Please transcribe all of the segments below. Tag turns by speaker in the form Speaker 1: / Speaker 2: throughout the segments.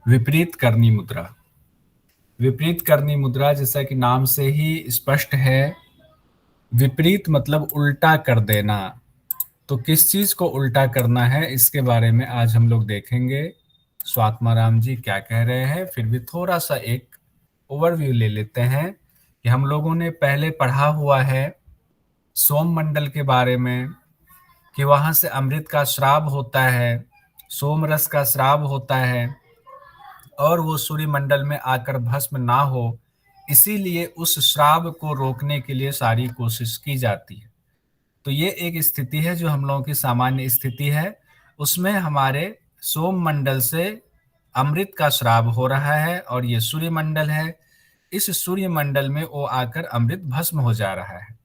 Speaker 1: विपरीत करनी मुद्रा। विपरीत करनी मुद्रा जैसा कि नाम से ही स्पष्ट है, विपरीत मतलब उल्टा कर देना। तो किस चीज को उल्टा करना है इसके बारे में आज हम लोग देखेंगे स्वात्माराम जी क्या कह रहे हैं। फिर भी थोड़ा सा एक ओवरव्यू ले लेते हैं कि हम लोगों ने पहले पढ़ा हुआ है सोम मंडल के बारे में कि वहां से अमृत का श्राव होता है, सोम रस का श्राव होता है और वो सूर्य मंडल में आकर भस्म ना हो, इसीलिए उस श्राव को रोकने के लिए सारी कोशिश की जाती है। तो ये एक स्थिति है जो हम लोगों की सामान्य स्थिति है। उसमें हमारे सोम मंडल से अमृत का श्राव हो रहा है और ये सूर्य मंडल है। इस सूर्य मंडल में वो आकर अमृत भस्म हो जा रहा है।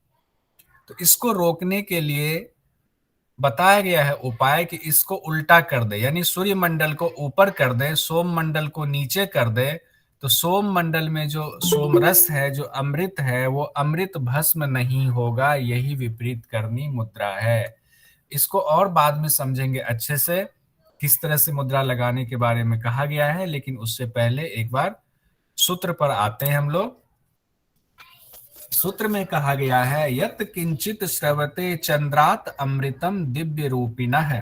Speaker 1: तो इसको रोकने के लिए बताया गया है उपाय कि इसको उल्टा कर दे, यानी सूर्य मंडल को ऊपर कर दे, सोम मंडल को नीचे कर दे। तो सोम मंडल में जो सोम रस है, जो अमृत है, वो अमृत भस्म नहीं होगा। यही विपरीत करनी मुद्रा है। इसको और बाद में समझेंगे अच्छे से किस तरह से मुद्रा लगाने के बारे में कहा गया है, लेकिन उससे पहले एक बार सूत्र पर आते हैं हम लोग। सूत्र में कहा गया है यत किंचित श्रवते चंद्रात अमृतम दिव्य रूपिणः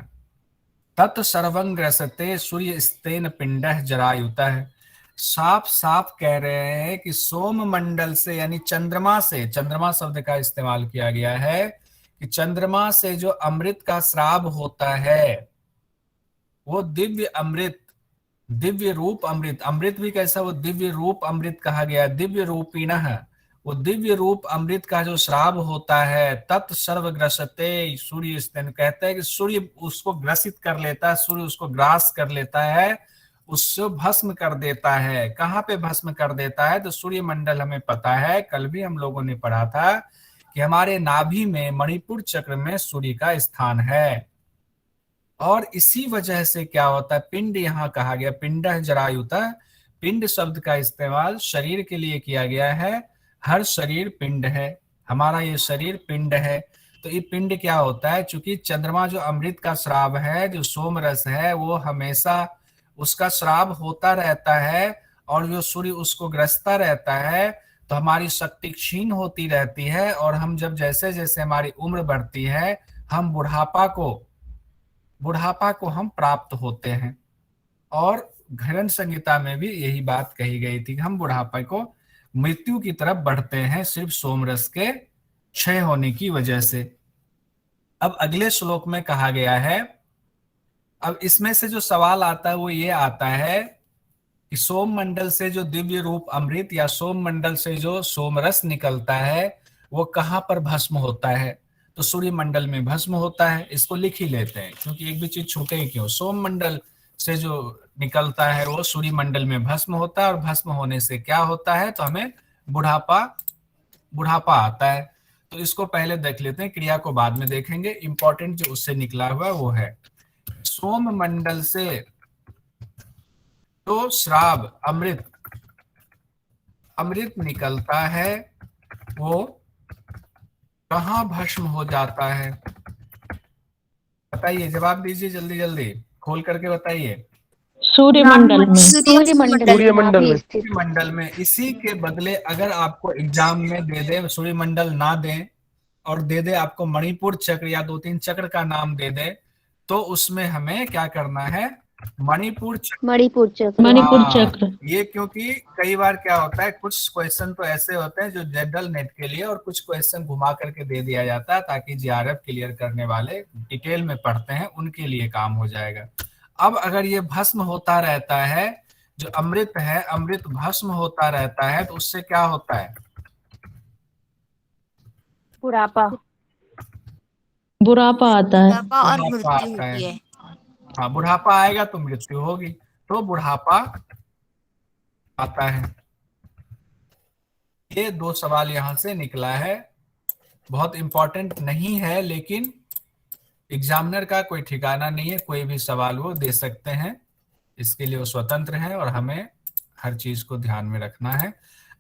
Speaker 1: तत् सर्वं ग्रसते सूर्य स्तेन पिंडः जरायुतः। साफ साफ कह रहे हैं कि सोम मंडल से यानी चंद्रमा से, चंद्रमा शब्द का इस्तेमाल किया गया है कि चंद्रमा से जो अमृत का स्राव होता है वो दिव्य अमृत, दिव्य रूप अमृत, अमृत भी कैसा, वो दिव्य रूप अमृत कहा गया, दिव्य रूपिणः। वो दिव्य रूप अमृत का जो श्राव होता है तत् सर्व ग्रसते सूर्य स्तन, कहते हैं कि सूर्य उसको ग्रसित कर लेता है, सूर्य उसको ग्रास कर लेता है, उससे भस्म कर देता है। कहाँ पे भस्म कर देता है? तो सूर्य मंडल हमें पता है, कल भी हम लोगों ने पढ़ा था कि हमारे नाभि में मणिपुर चक्र में सूर्य का स्थान है। और इसी वजह से क्या होता है, पिंड यहाँ कहा गया, पिंड जरायुता, पिंड शब्द का इस्तेमाल शरीर के लिए किया गया है। हर शरीर पिंड है, हमारा ये शरीर पिंड है। तो ये पिंड क्या होता है, चूंकि चंद्रमा जो अमृत का श्राव है, जो सोम रस है, वो हमेशा उसका श्राव होता रहता है और जो सूर्य उसको ग्रसता रहता है, तो हमारी शक्ति क्षीण होती रहती है। और हम जब जैसे जैसे हमारी उम्र बढ़ती है, हम बुढ़ापा को हम प्राप्त होते हैं। और घरन संहिता में भी यही बात कही गई थी कि हम बुढ़ापे को मृत्यु की तरफ बढ़ते हैं सिर्फ सोमरस के क्षय होने की वजह से। अब अगले श्लोक में कहा गया है, अब इसमें से जो सवाल आता है वो ये आता है कि सोम मंडल से जो दिव्य रूप अमृत या सोम मंडल से जो सोमरस निकलता है वो कहाँ पर भस्म होता है? तो सूर्य मंडल में भस्म होता है। इसको लिख ही लेते हैं क्योंकि एक भी चीज छूटे ही क्यों। सोम मंडल से जो निकलता है वो सूर्य मंडल में भस्म होता है और भस्म होने से क्या होता है? तो हमें बुढ़ापा बुढ़ापा आता है। तो इसको पहले देख लेते हैं, क्रिया को बाद में देखेंगे। इंपॉर्टेंट जो उससे निकला हुआ वो है सोम मंडल से तो श्राव अमृत अमृत निकलता है, वो कहाँ भस्म हो जाता है? बताइए, जवाब दीजिए, जल्दी जल्दी खोल करके बताइए।
Speaker 2: सूर्य मंडल में।
Speaker 3: सूर्य मंडल में
Speaker 1: सूर्य मंडल में। इसी के बदले अगर आपको एग्जाम में दे दे सूर्य मंडल ना दें और दे दे आपको मणिपुर चक्र या 2-3 चक्र का नाम दे दे, तो उसमें हमें क्या करना है? मणिपुर
Speaker 2: चक्र।
Speaker 1: ये क्योंकि कई बार क्या होता है, कुछ क्वेश्चन तो ऐसे होते हैं जो जनरल नेट के लिए, और कुछ क्वेश्चन घुमा करके दे दिया जाता है ताकि जीआरएफ क्लियर करने वाले डिटेल में पढ़ते हैं उनके लिए काम हो जाएगा। अब अगर ये भस्म होता रहता है, जो अमृत है, अमृत भस्म होता रहता है, तो उससे क्या होता है?
Speaker 2: बुढ़ापा आता है।
Speaker 3: और मृत्यु होती है।
Speaker 1: हाँ, बुढ़ापा आएगा तो मृत्यु होगी, तो बुढ़ापा आता है। ये 2 सवाल यहां से निकला है। बहुत इंपॉर्टेंट नहीं है, लेकिन एग्जामिनर का कोई ठिकाना नहीं है, कोई भी सवाल वो दे सकते हैं, इसके लिए वो स्वतंत्र है और हमें हर चीज को ध्यान में रखना है।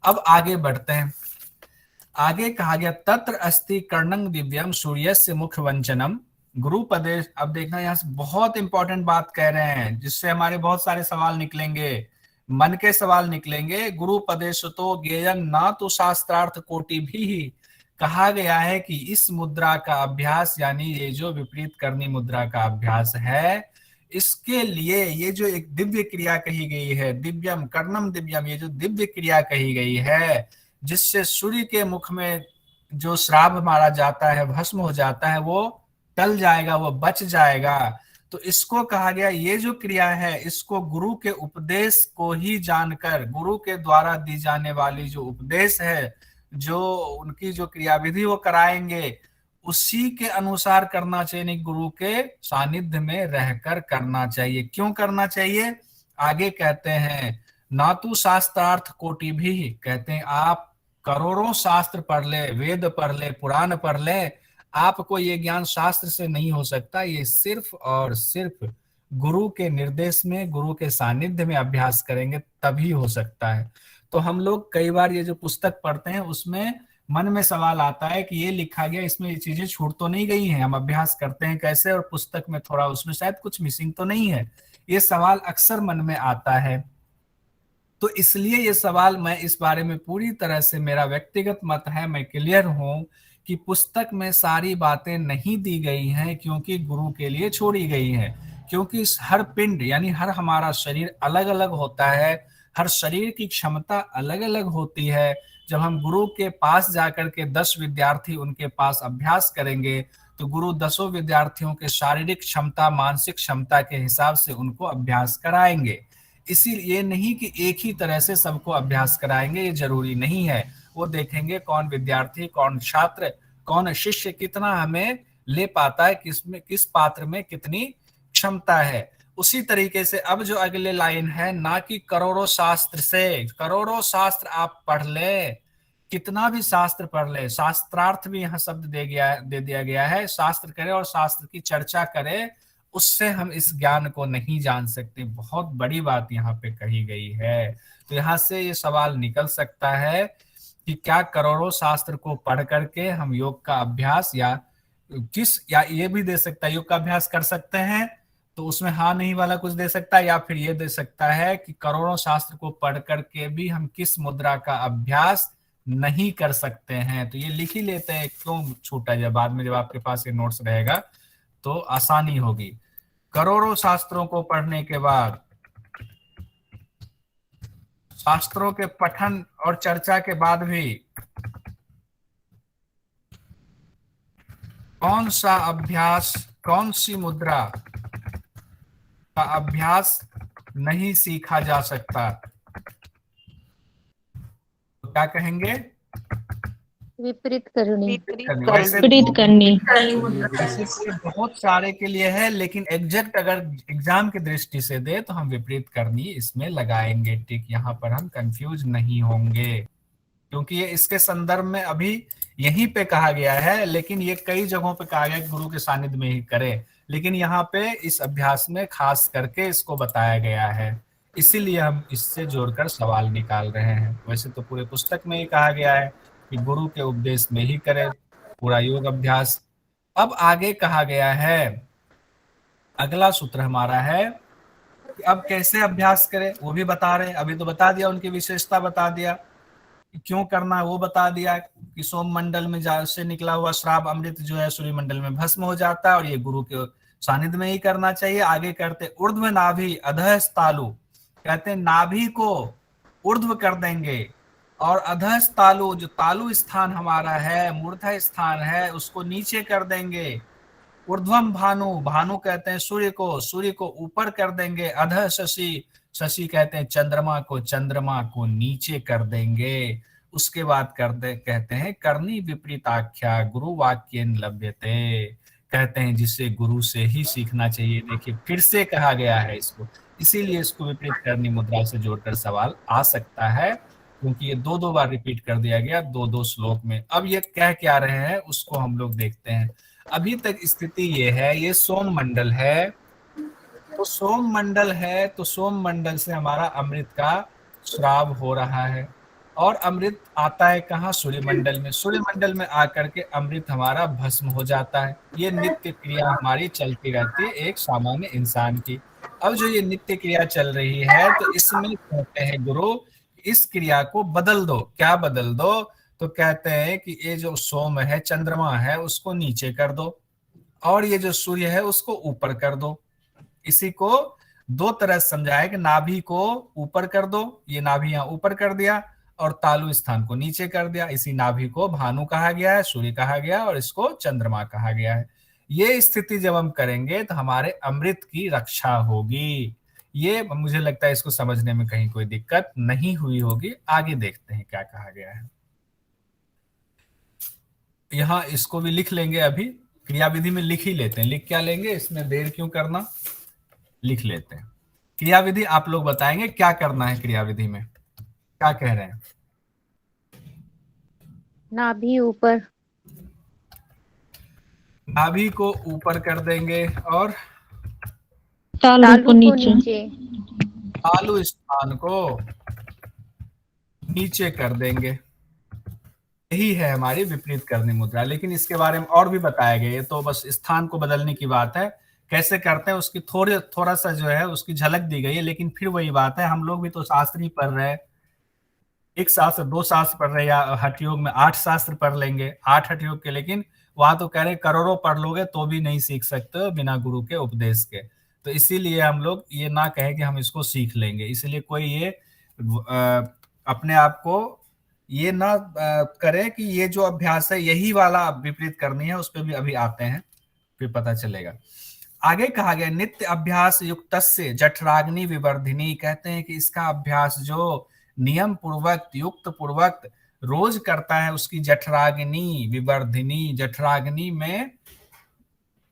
Speaker 1: अब आगे बढ़ते हैं। आगे कहा गया तत्र अस्ति कर्णं दिव्यम सूर्यस्य मुख वंचनम गुरुपदेश, अब देखना यहाँ से बहुत इंपॉर्टेंट बात कह रहे हैं जिससे हमारे बहुत सारे सवाल निकलेंगे, मन के सवाल निकलेंगे। गुरुपदेश तो ज्ञेयं ना तो शास्त्रार्थ कोटि भी, कहा गया है कि इस मुद्रा का अभ्यास, यानी ये जो विपरीत करनी मुद्रा का अभ्यास है, इसके लिए ये जो एक दिव्य क्रिया कही गई है, दिव्यम कर्णम दिव्यम, ये जो दिव्य क्रिया कही गई है जिससे सूर्य के मुख में जो श्राप मारा जाता है, भस्म हो जाता है, वो टल जाएगा, वो बच जाएगा। तो इसको कहा गया, ये जो क्रिया है इसको गुरु के उपदेश को ही जानकर, गुरु के द्वारा दी जाने वाली जो उपदेश है, जो उनकी जो क्रियाविधि वो कराएंगे, उसी के अनुसार करना चाहिए, नहीं गुरु के सानिध्य में रहकर करना चाहिए। क्यों करना चाहिए? आगे कहते हैं, ना तो शास्त्रार्थ कोटि भी, कहते हैं आप करोड़ों शास्त्र पढ़ ले, वेद पढ़ ले, पुराण पढ़ ले, आपको ये ज्ञान शास्त्र से नहीं हो सकता। ये सिर्फ और सिर्फ गुरु के निर्देश में, गुरु के सानिध्य में अभ्यास करेंगे तभी हो सकता है। तो हम लोग कई बार ये जो पुस्तक पढ़ते हैं उसमें मन में सवाल आता है कि ये लिखा गया, इसमें ये चीजें छूट तो नहीं गई हैं, हम अभ्यास करते हैं कैसे, और पुस्तक में थोड़ा उसमें शायद कुछ मिसिंग तो नहीं है। ये सवाल अक्सर मन में आता है। तो इसलिए ये सवाल, मैं इस बारे में पूरी तरह से, मेरा व्यक्तिगत मत है, मैं क्लियर हूं कि पुस्तक में सारी बातें नहीं दी गई हैं क्योंकि गुरु के लिए छोड़ी गई हैं। क्योंकि हर पिंड यानी हर हमारा शरीर अलग अलग होता है, हर शरीर की क्षमता अलग अलग होती है। जब हम गुरु के पास जाकर के 10 विद्यार्थी उनके पास अभ्यास करेंगे तो गुरु 10 विद्यार्थियों के शारीरिक क्षमता, मानसिक क्षमता के हिसाब से उनको अभ्यास कराएंगे। इसीलिए नहीं कि एक ही तरह से सबको अभ्यास कराएंगे, ये जरूरी नहीं है। वो देखेंगे कौन विद्यार्थी, कौन छात्र, कौन शिष्य कितना हमें ले पाता है, किस पात्र में कितनी क्षमता है। उसी तरीके से अब जो अगले लाइन है, ना कि करोड़ों शास्त्र से, करोड़ों शास्त्र आप पढ़ ले, कितना भी शास्त्र पढ़ ले, शास्त्रार्थ भी यहाँ शब्द दे दिया गया है, शास्त्र करे और शास्त्र की चर्चा करे, उससे हम इस ज्ञान को नहीं जान सकते। बहुत बड़ी बात यहाँ पे कही गई है। तो यहाँ से ये सवाल निकल सकता है कि क्या करोड़ों शास्त्र को पढ़ करके हम योग का अभ्यास, या ये भी दे सकता है योग का अभ्यास कर सकते हैं, तो उसमें हाँ नहीं वाला कुछ दे सकता है, या फिर ये दे सकता है कि करोड़ों शास्त्र को पढ़ करके भी हम किस मुद्रा का अभ्यास नहीं कर सकते हैं। तो ये लिख ही लेते हैं, क्यों छूटा जाए, बाद में जब आपके पास ये नोट्स रहेगा तो आसानी होगी। करोड़ों शास्त्रों को पढ़ने के बाद, शास्त्रों के पठन और चर्चा के बाद भी कौन सा अभ्यास, कौन सी मुद्रा का अभ्यास नहीं सीखा जा सकता? तो क्या कहेंगे?
Speaker 2: विपरीत करनी,
Speaker 1: विपरीत करनी। वैसे बहुत सारे के लिए है, लेकिन एग्जैक्ट अगर एग्जाम की दृष्टि से दे तो हम विपरीत करनी इसमें लगाएंगे टिक। यहाँ पर हम कंफ्यूज नहीं होंगे क्योंकि ये इसके संदर्भ में अभी यहीं पे कहा गया है, लेकिन ये कई जगहों पे कहा गया गुरु के सानिध्य में ही करें, लेकिन यहाँ पे इस अभ्यास में खास करके इसको बताया गया है, इसीलिए हम इससे जोड़कर सवाल निकाल रहे हैं। वैसे तो पूरे पुस्तक में ही कहा गया है कि गुरु के उपदेश में ही करें पूरा योग अभ्यास। अब आगे कहा गया है, अगला सूत्र हमारा है कि अब कैसे अभ्यास करें वो भी बता रहे हैं। अभी तो बता दिया, उनकी विशेषता बता दिया, क्यों करना है वो बता दिया कि सोम मंडल में से निकला हुआ श्राप अमृत जो है सूर्य मंडल में भस्म हो जाता है और ये गुरु के सानिध्य में ही करना चाहिए। आगे करते ऊर्ध्व नाभि अधः तालु, कहते हैं नाभि को ऊर्ध्व कर देंगे और अधः तालु, जो तालु स्थान हमारा है, मूर्धा स्थान है, उसको नीचे कर देंगे। ऊर्ध्वम भानु, भानु कहते हैं सूर्य को, सूर्य को ऊपर कर देंगे। अधः शशि, शशि कहते हैं चंद्रमा को, चंद्रमा को नीचे कर देंगे। उसके बाद कहते हैं करनी विपरीताख्या गुरु वाक्येन लभ्यते, कहते हैं जिसे गुरु से ही सीखना चाहिए। देखिए फिर से कहा गया है इसको, इसीलिए इसको विपरीत करनी मुद्रा से जोड़कर सवाल आ सकता है, क्योंकि ये दो बार रिपीट कर दिया गया दो श्लोक में। अब ये कह क्या रहे हैं उसको हम लोग देखते हैं। अभी तक स्थिति ये है, ये सोम मंडल है, तो सोम मंडल है तो सोम मंडल से हमारा अमृत का श्राव हो रहा है। और अमृत आता है कहाँ? सूर्यमंडल में। सूर्यमंडल में आकर के अमृत हमारा भस्म हो जाता है। ये नित्य क्रिया हमारी चलती रहती है एक सामान्य इंसान की। अब जो ये नित्य क्रिया चल रही है तो इसमें कहते हैं गुरु, इस क्रिया को बदल दो। क्या बदल दो? तो कहते हैं कि ये जो सोम है, चंद्रमा है, उसको नीचे कर दो और ये जो सूर्य है उसको ऊपर कर दो। इसी को दो तरह से समझाया कि नाभि को ऊपर कर दो, ये नाभि यहाँ ऊपर कर दिया, और तालु स्थान को नीचे कर दिया। इसी नाभि को भानु कहा गया है, सूर्य कहा गया है, और इसको चंद्रमा कहा गया है। ये स्थिति जब हम करेंगे तो हमारे अमृत की रक्षा होगी। ये मुझे लगता है इसको समझने में कहीं कोई दिक्कत नहीं हुई होगी। आगे देखते हैं क्या कहा गया है। यहाँ इसको भी लिख लेंगे, अभी क्रियाविधि में लिख ही लेते हैं। लिख क्या लेंगे, इसमें देर क्यों करना, लिख लेते हैं। क्रियाविधि आप लोग बताएंगे क्या करना है क्रियाविधि में, क्या कह रहे हैं?
Speaker 2: नाभि ऊपर।
Speaker 1: नाभि को ऊपर कर देंगे और
Speaker 2: तालु को नीचे।
Speaker 1: तालु स्थान को नीचे कर देंगे। यही है हमारी विपरीत करनी मुद्रा। लेकिन इसके बारे में और भी बताया गया, ये तो बस स्थान को बदलने की बात है। कैसे करते हैं उसकी थोड़ा सा जो है उसकी झलक दी गई है। लेकिन फिर वही बात है, हम लोग भी तो शास्त्र ही पढ़ रहे हैं। एक शास्त्र, दो शास्त्र पढ़ रहे हैं, या हठ योग में 8 शास्त्र पढ़ लेंगे, 8 हठ योग के। लेकिन वहां तो कह रहे करोड़ों पढ़ लोगे तो भी नहीं सीख सकते हो बिना गुरु के उपदेश के। तो इसीलिए हम लोग ये ना कहें कि हम इसको सीख लेंगे। इसलिए कोई ये अपने आप को ये ना करे कि ये जो अभ्यास है यही वाला विपरीत करनी है। उस पर भी अभी आते हैं, फिर पता चलेगा। आगे कहा गया नित्य अभ्यास युक्त से जठराग्नि विवर्धिनी। कहते हैं कि इसका अभ्यास जो नियम पूर्वक, युक्त पूर्वक रोज करता है, उसकी जठराग्नि विवर्धिनी, जठराग्नि में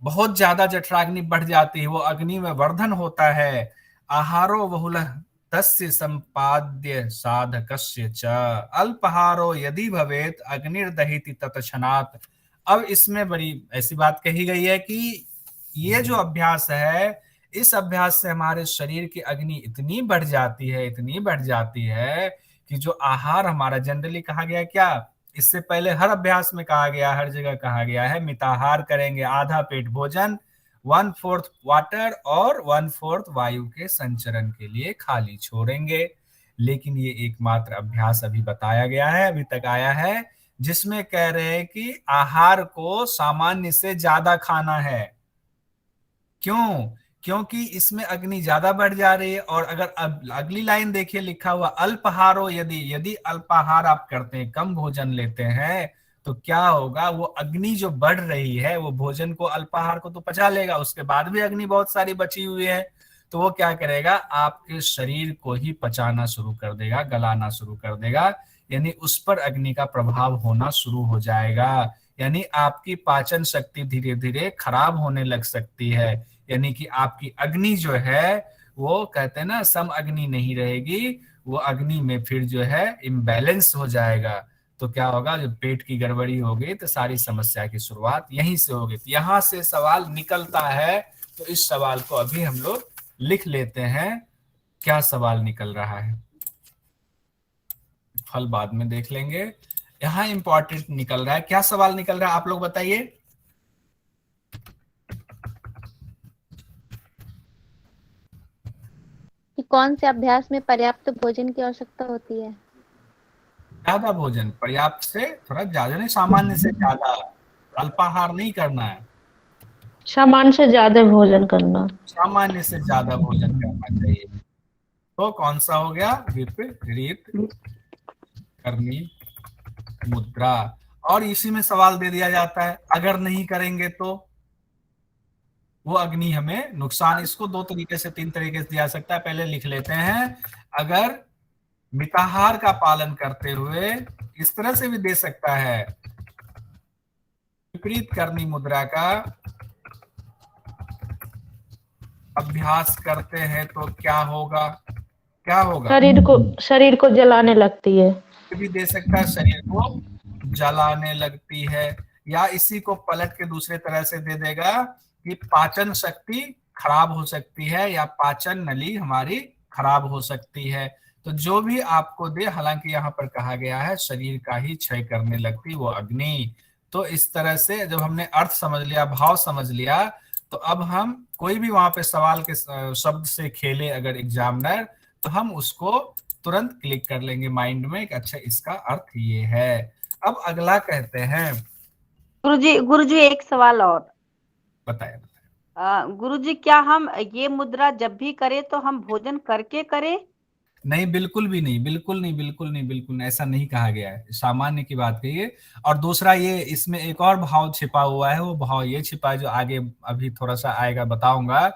Speaker 1: बहुत ज्यादा जठराग्नि बढ़ जाती है, वो अग्नि में वर्धन होता है। आहारो बहुल तस्य संपाद्य साधकस्य च अल्पहारो यदि भवेत अग्निर्दहिति तत्क्षणात्। अब इसमें बड़ी ऐसी बात कही गई है कि ये जो अभ्यास है, इस अभ्यास से हमारे शरीर की अग्नि इतनी बढ़ जाती है, इतनी बढ़ जाती है कि जो आहार हमारा जनरली कहा गया क्या, इससे पहले हर अभ्यास में कहा गया, हर जगह कहा गया है मिताहार करेंगे, आधा पेट भोजन, 1/4 वाटर और 1/4 वायु के संचरण के लिए खाली छोड़ेंगे। लेकिन ये एकमात्र अभ्यास अभी बताया गया है, अभी तक आया है, जिसमें कह रहे हैं कि आहार को सामान्य से ज्यादा खाना है। क्यों? क्योंकि इसमें अग्नि ज्यादा बढ़ जा रही है। और अगर अगली लाइन देखिए, लिखा हुआ अल्पहारो यदि, यदि अल्पाहार आप करते हैं, कम भोजन लेते हैं, तो क्या होगा, वो अग्नि जो बढ़ रही है वो भोजन को, अल्पाहार को तो पचा लेगा, उसके बाद भी अग्नि बहुत सारी बची हुई है, तो वो क्या करेगा, आपके शरीर को ही पचाना शुरू कर देगा, गलाना शुरू कर देगा। यानी उस पर अग्नि का प्रभाव होना शुरू हो जाएगा। यानी आपकी पाचन शक्ति धीरे धीरे खराब होने लग सकती है। यानी कि आपकी अग्नि जो है वो कहते हैं ना, सम अग्नि नहीं रहेगी, वो अग्नि में फिर जो है इम्बैलेंस हो जाएगा। तो क्या होगा, जब पेट की गड़बड़ी होगी तो सारी समस्या की शुरुआत यहीं से होगी। तो यहाँ से सवाल निकलता है, तो इस सवाल को अभी हम लोग लिख लेते हैं। क्या सवाल निकल रहा है, फल बाद में देख लेंगे। यहाँ इंपॉर्टेंट निकल रहा है, क्या सवाल निकल रहा है आप लोग बताइए।
Speaker 2: कि कौन से अभ्यास में पर्याप्त भोजन की आवश्यकता होती है?
Speaker 1: ज्यादा भोजन, पर्याप्त से थोड़ा ज्यादा नहीं, सामान्य से ज्यादा। अल्पाहार नहीं करना है,
Speaker 4: सामान्य से ज्यादा भोजन करना,
Speaker 1: सामान्य से ज्यादा भोजन करना चाहिए। तो कौन सा हो गया, विपरीत करनी मुद्रा। और इसी में सवाल दे दिया जाता है, अगर नहीं करेंगे तो वो अग्नि हमें नुकसान। इसको 2 तरीके से, 3 तरीके से दिया सकता है, पहले लिख लेते हैं। अगर मिताहार का पालन करते हुए, इस तरह से भी दे सकता है, विपरीत करनी मुद्रा का अभ्यास करते हैं तो क्या होगा, क्या होगा,
Speaker 4: शरीर को जलाने लगती है।
Speaker 1: भी दे सकता है, शरीर को जलाने लगती है। या इसी को पलट के दूसरे तरह से दे देगा कि पाचन शक्ति खराब हो सकती है, या पाचन नली हमारी खराब हो सकती है। तो जो भी आपको दे, हालांकि यहाँ पर कहा गया है शरीर का ही क्षय करने लगती वो अग्नि। तो इस तरह से जब हमने अर्थ समझ लिया, भाव समझ लिया, तो अब हम कोई भी वहां पे सवाल के शब्द से खेले अगर एग्जामिनर, तो हम उसको तुरंत क्लिक कर लेंगे माइंड में कि अच्छा इसका अर्थ ये है। अब अगला कहते हैं,
Speaker 5: गुरुजी एक सवाल और।
Speaker 1: बताए।
Speaker 5: गुरुजी क्या हम ये मुद्रा जब भी करें तो हम भोजन करके करें?
Speaker 1: नहीं, बिल्कुल भी नहीं, बिल्कुल नहीं, बिल्कुल नहीं, बिल्कुल नहीं, ऐसा नहीं कहा गया है, सामान्य की बात कही है। और दूसरा ये इसमें एक और भाव छिपा हुआ है, वो भाव ये छिपा है जो आगे अभी थोड़ा सा आएगा बताऊंगा,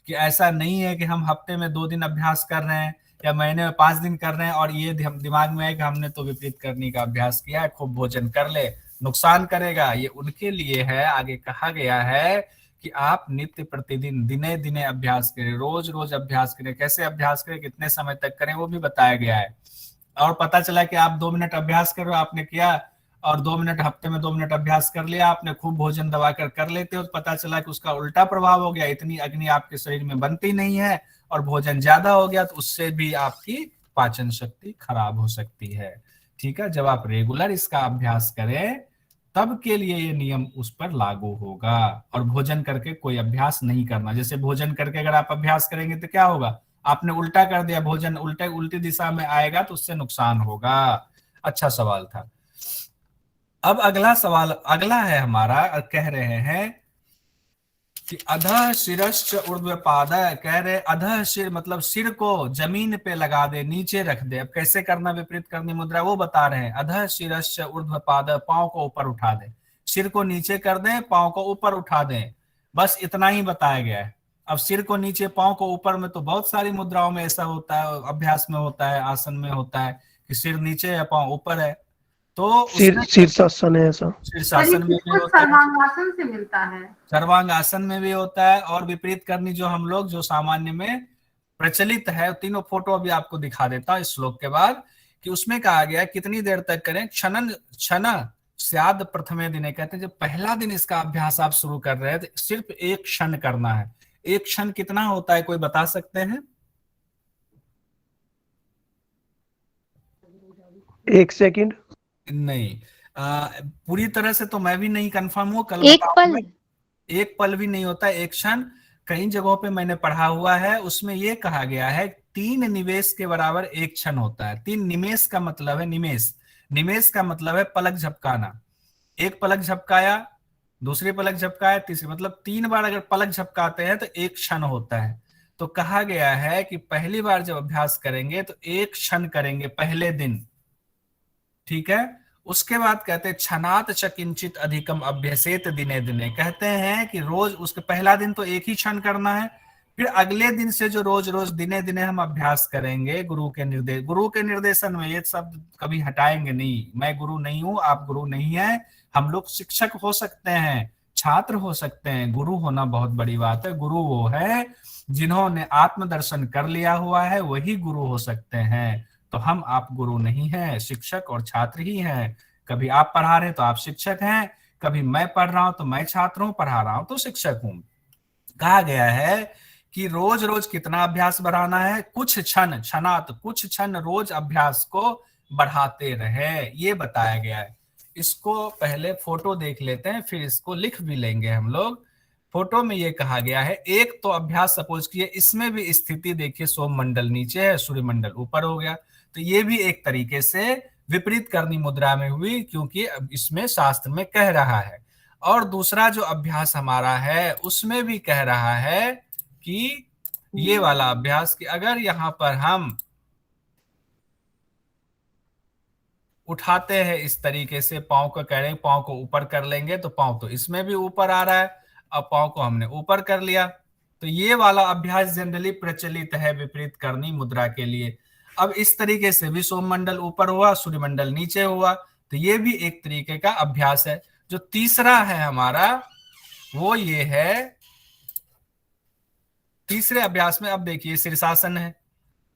Speaker 1: कि ऐसा नहीं है कि हम हफ्ते में 2 दिन अभ्यास कर रहे हैं या महीने में 5 दिन कर रहे हैं और ये दिमाग में है कि हमने तो विपरीत करने का अभ्यास किया है, खूब भोजन कर ले, नुकसान करेगा। ये उनके लिए है, आगे कहा गया है कि आप नित्य प्रतिदिन दिने दिने अभ्यास करें, रोज रोज अभ्यास करें। कैसे अभ्यास करें, कितने समय तक करें, वो भी बताया गया है। और पता चला कि आप 2 मिनट अभ्यास करो, आपने किया, और 2 मिनट हफ्ते में 2 मिनट अभ्यास कर लिया आपने, खूब भोजन दबाकर कर लेते हो, तो पता चला कि उसका उल्टा प्रभाव हो गया, इतनी अग्नि आपके शरीर में बनती नहीं है और भोजन ज्यादा हो गया, तो उससे भी आपकी पाचन शक्ति खराब हो सकती है। ठीक है, जब आप रेगुलर इसका अभ्यास करें तब के लिए ये नियम उस पर लागू होगा। और भोजन करके कोई अभ्यास नहीं करना। जैसे भोजन करके अगर आप अभ्यास करेंगे तो क्या होगा, आपने उल्टा कर दिया, भोजन उल्टी दिशा में आएगा तो उससे नुकसान होगा। अच्छा सवाल था। अब अगला सवाल अगला है हमारा, कह रहे हैं कि अधः शिरश्च ऊर्ध्वपाद, कह रहे अधः शिर मतलब सिर को जमीन पे लगा दे, नीचे रख दे। अब कैसे करना विपरीत करनी मुद्रा वो बता रहे हैं। अधः शिरश्च ऊर्ध्वपाद, पांव को ऊपर उठा दे, सिर को नीचे कर दें, पांव को ऊपर उठा दें, बस इतना ही बताया गया है। अब सिर को नीचे पांव को ऊपर में तो बहुत सारी मुद्राओं में ऐसा होता है, अभ्यास में होता है, आसन में होता है कि सिर नीचे है पांव ऊपर है। तो
Speaker 6: शीर्षासन है ऐसा,
Speaker 1: शीर्षासन में भी होता है,
Speaker 7: सर्वांगासन से मिलता है,
Speaker 1: सर्वांगासन में भी होता है, और विपरीत करनी जो हम लोग जो सामान्य में प्रचलित है, तीनों फोटो अभी आपको दिखा देता इस श्लोक के बाद, कि उसमें कहा गया कितनी देर तक करें। क्षण स्याद प्रथमे दिने, कहते हैं जब पहला दिन इसका अभ्यास आप शुरू कर रहे हैं तो सिर्फ 1 क्षण करना है। 1 क्षण कितना होता है, कोई बता सकते हैं?
Speaker 6: 1 सेकंड
Speaker 1: नहीं, पूरी तरह से तो मैं भी नहीं कंफर्म हूँ, कल
Speaker 2: एक
Speaker 1: बताऊंगा।
Speaker 2: पल
Speaker 1: 1 पल भी नहीं होता, 1 क्षण। कई जगहों पे मैंने पढ़ा हुआ है, उसमें ये कहा गया है 3 निमेष के बराबर 1 क्षण होता है। 3 निमेष का मतलब है, निमेष का मतलब है पलक झपकाना। 1 पलक झपकाया, दूसरी पलक झपकाया, तीसरी, मतलब 3 बार अगर पलक झपकाते हैं तो 1 क्षण होता है। तो कहा गया है कि पहली बार जब अभ्यास करेंगे तो 1 क्षण करेंगे पहले दिन, ठीक है। उसके बाद कहते हैं क्षणात च किंचित अधिकम अभ्यसेत दिने दिने, कहते हैं कि रोज, उसके पहला दिन तो 1 ही क्षण करना है, फिर अगले दिन से जो रोज रोज दिने दिने हम अभ्यास करेंगे गुरु के निर्देशन में, ये सब कभी हटाएंगे नहीं। मैं गुरु नहीं हूं, आप गुरु नहीं है, हम लोग शिक्षक हो सकते हैं, छात्र हो सकते हैं। गुरु होना बहुत बड़ी बात है। गुरु वो है जिन्होंने आत्मदर्शन कर लिया हुआ है, वही गुरु हो सकते हैं। तो हम आप गुरु नहीं हैं, शिक्षक और छात्र ही हैं। कभी आप पढ़ा रहे तो आप शिक्षक हैं, कभी मैं पढ़ रहा हूं तो मैं छात्र हूं, पढ़ा रहा हूं तो शिक्षक हूं। कहा गया है कि रोज रोज कितना अभ्यास बढ़ाना है, कुछ क्षण रोज अभ्यास को बढ़ाते रहे, ये बताया गया है। इसको पहले फोटो देख लेते हैं, फिर इसको लिख भी लेंगे हम लोग। फोटो में ये कहा गया है, एक तो अभ्यास सपोज किए, इसमें भी स्थिति देखिए, सोम मंडल नीचे है, सूर्य मंडल ऊपर हो गया, तो ये भी एक तरीके से विपरीत करनी मुद्रा में हुई, क्योंकि इसमें शास्त्र में कह रहा है। और दूसरा जो अभ्यास हमारा है उसमें भी कह रहा है कि ये वाला अभ्यास, कि अगर यहाँ पर हम उठाते हैं इस तरीके से, पांव को कह रहे हैं पांव को ऊपर कर लेंगे, तो पांव तो इसमें भी ऊपर आ रहा है, अब पांव को हमने ऊपर कर लिया, तो ये वाला अभ्यास जनरली प्रचलित है विपरीत करनी मुद्रा के लिए। अब इस तरीके से भी सोम मंडल ऊपर हुआ, सूर्य मंडल नीचे हुआ, तो ये भी एक तरीके का अभ्यास है। जो तीसरा है हमारा वो ये है, तीसरे अभ्यास में अब देखिए शीर्षासन है।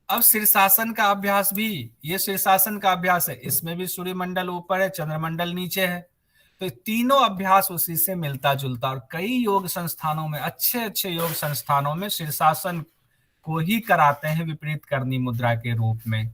Speaker 1: अब शीर्षासन का अभ्यास भी, ये शीर्षासन का अभ्यास है, इसमें भी सूर्य मंडल ऊपर है, चंद्रमंडल नीचे है, तो तीनों अभ्यास उसी से मिलता जुलता। और कई योग संस्थानों में, अच्छे अच्छे योग संस्थानों में शीर्षासन को ही कराते हैं विपरीत करनी मुद्रा के रूप में।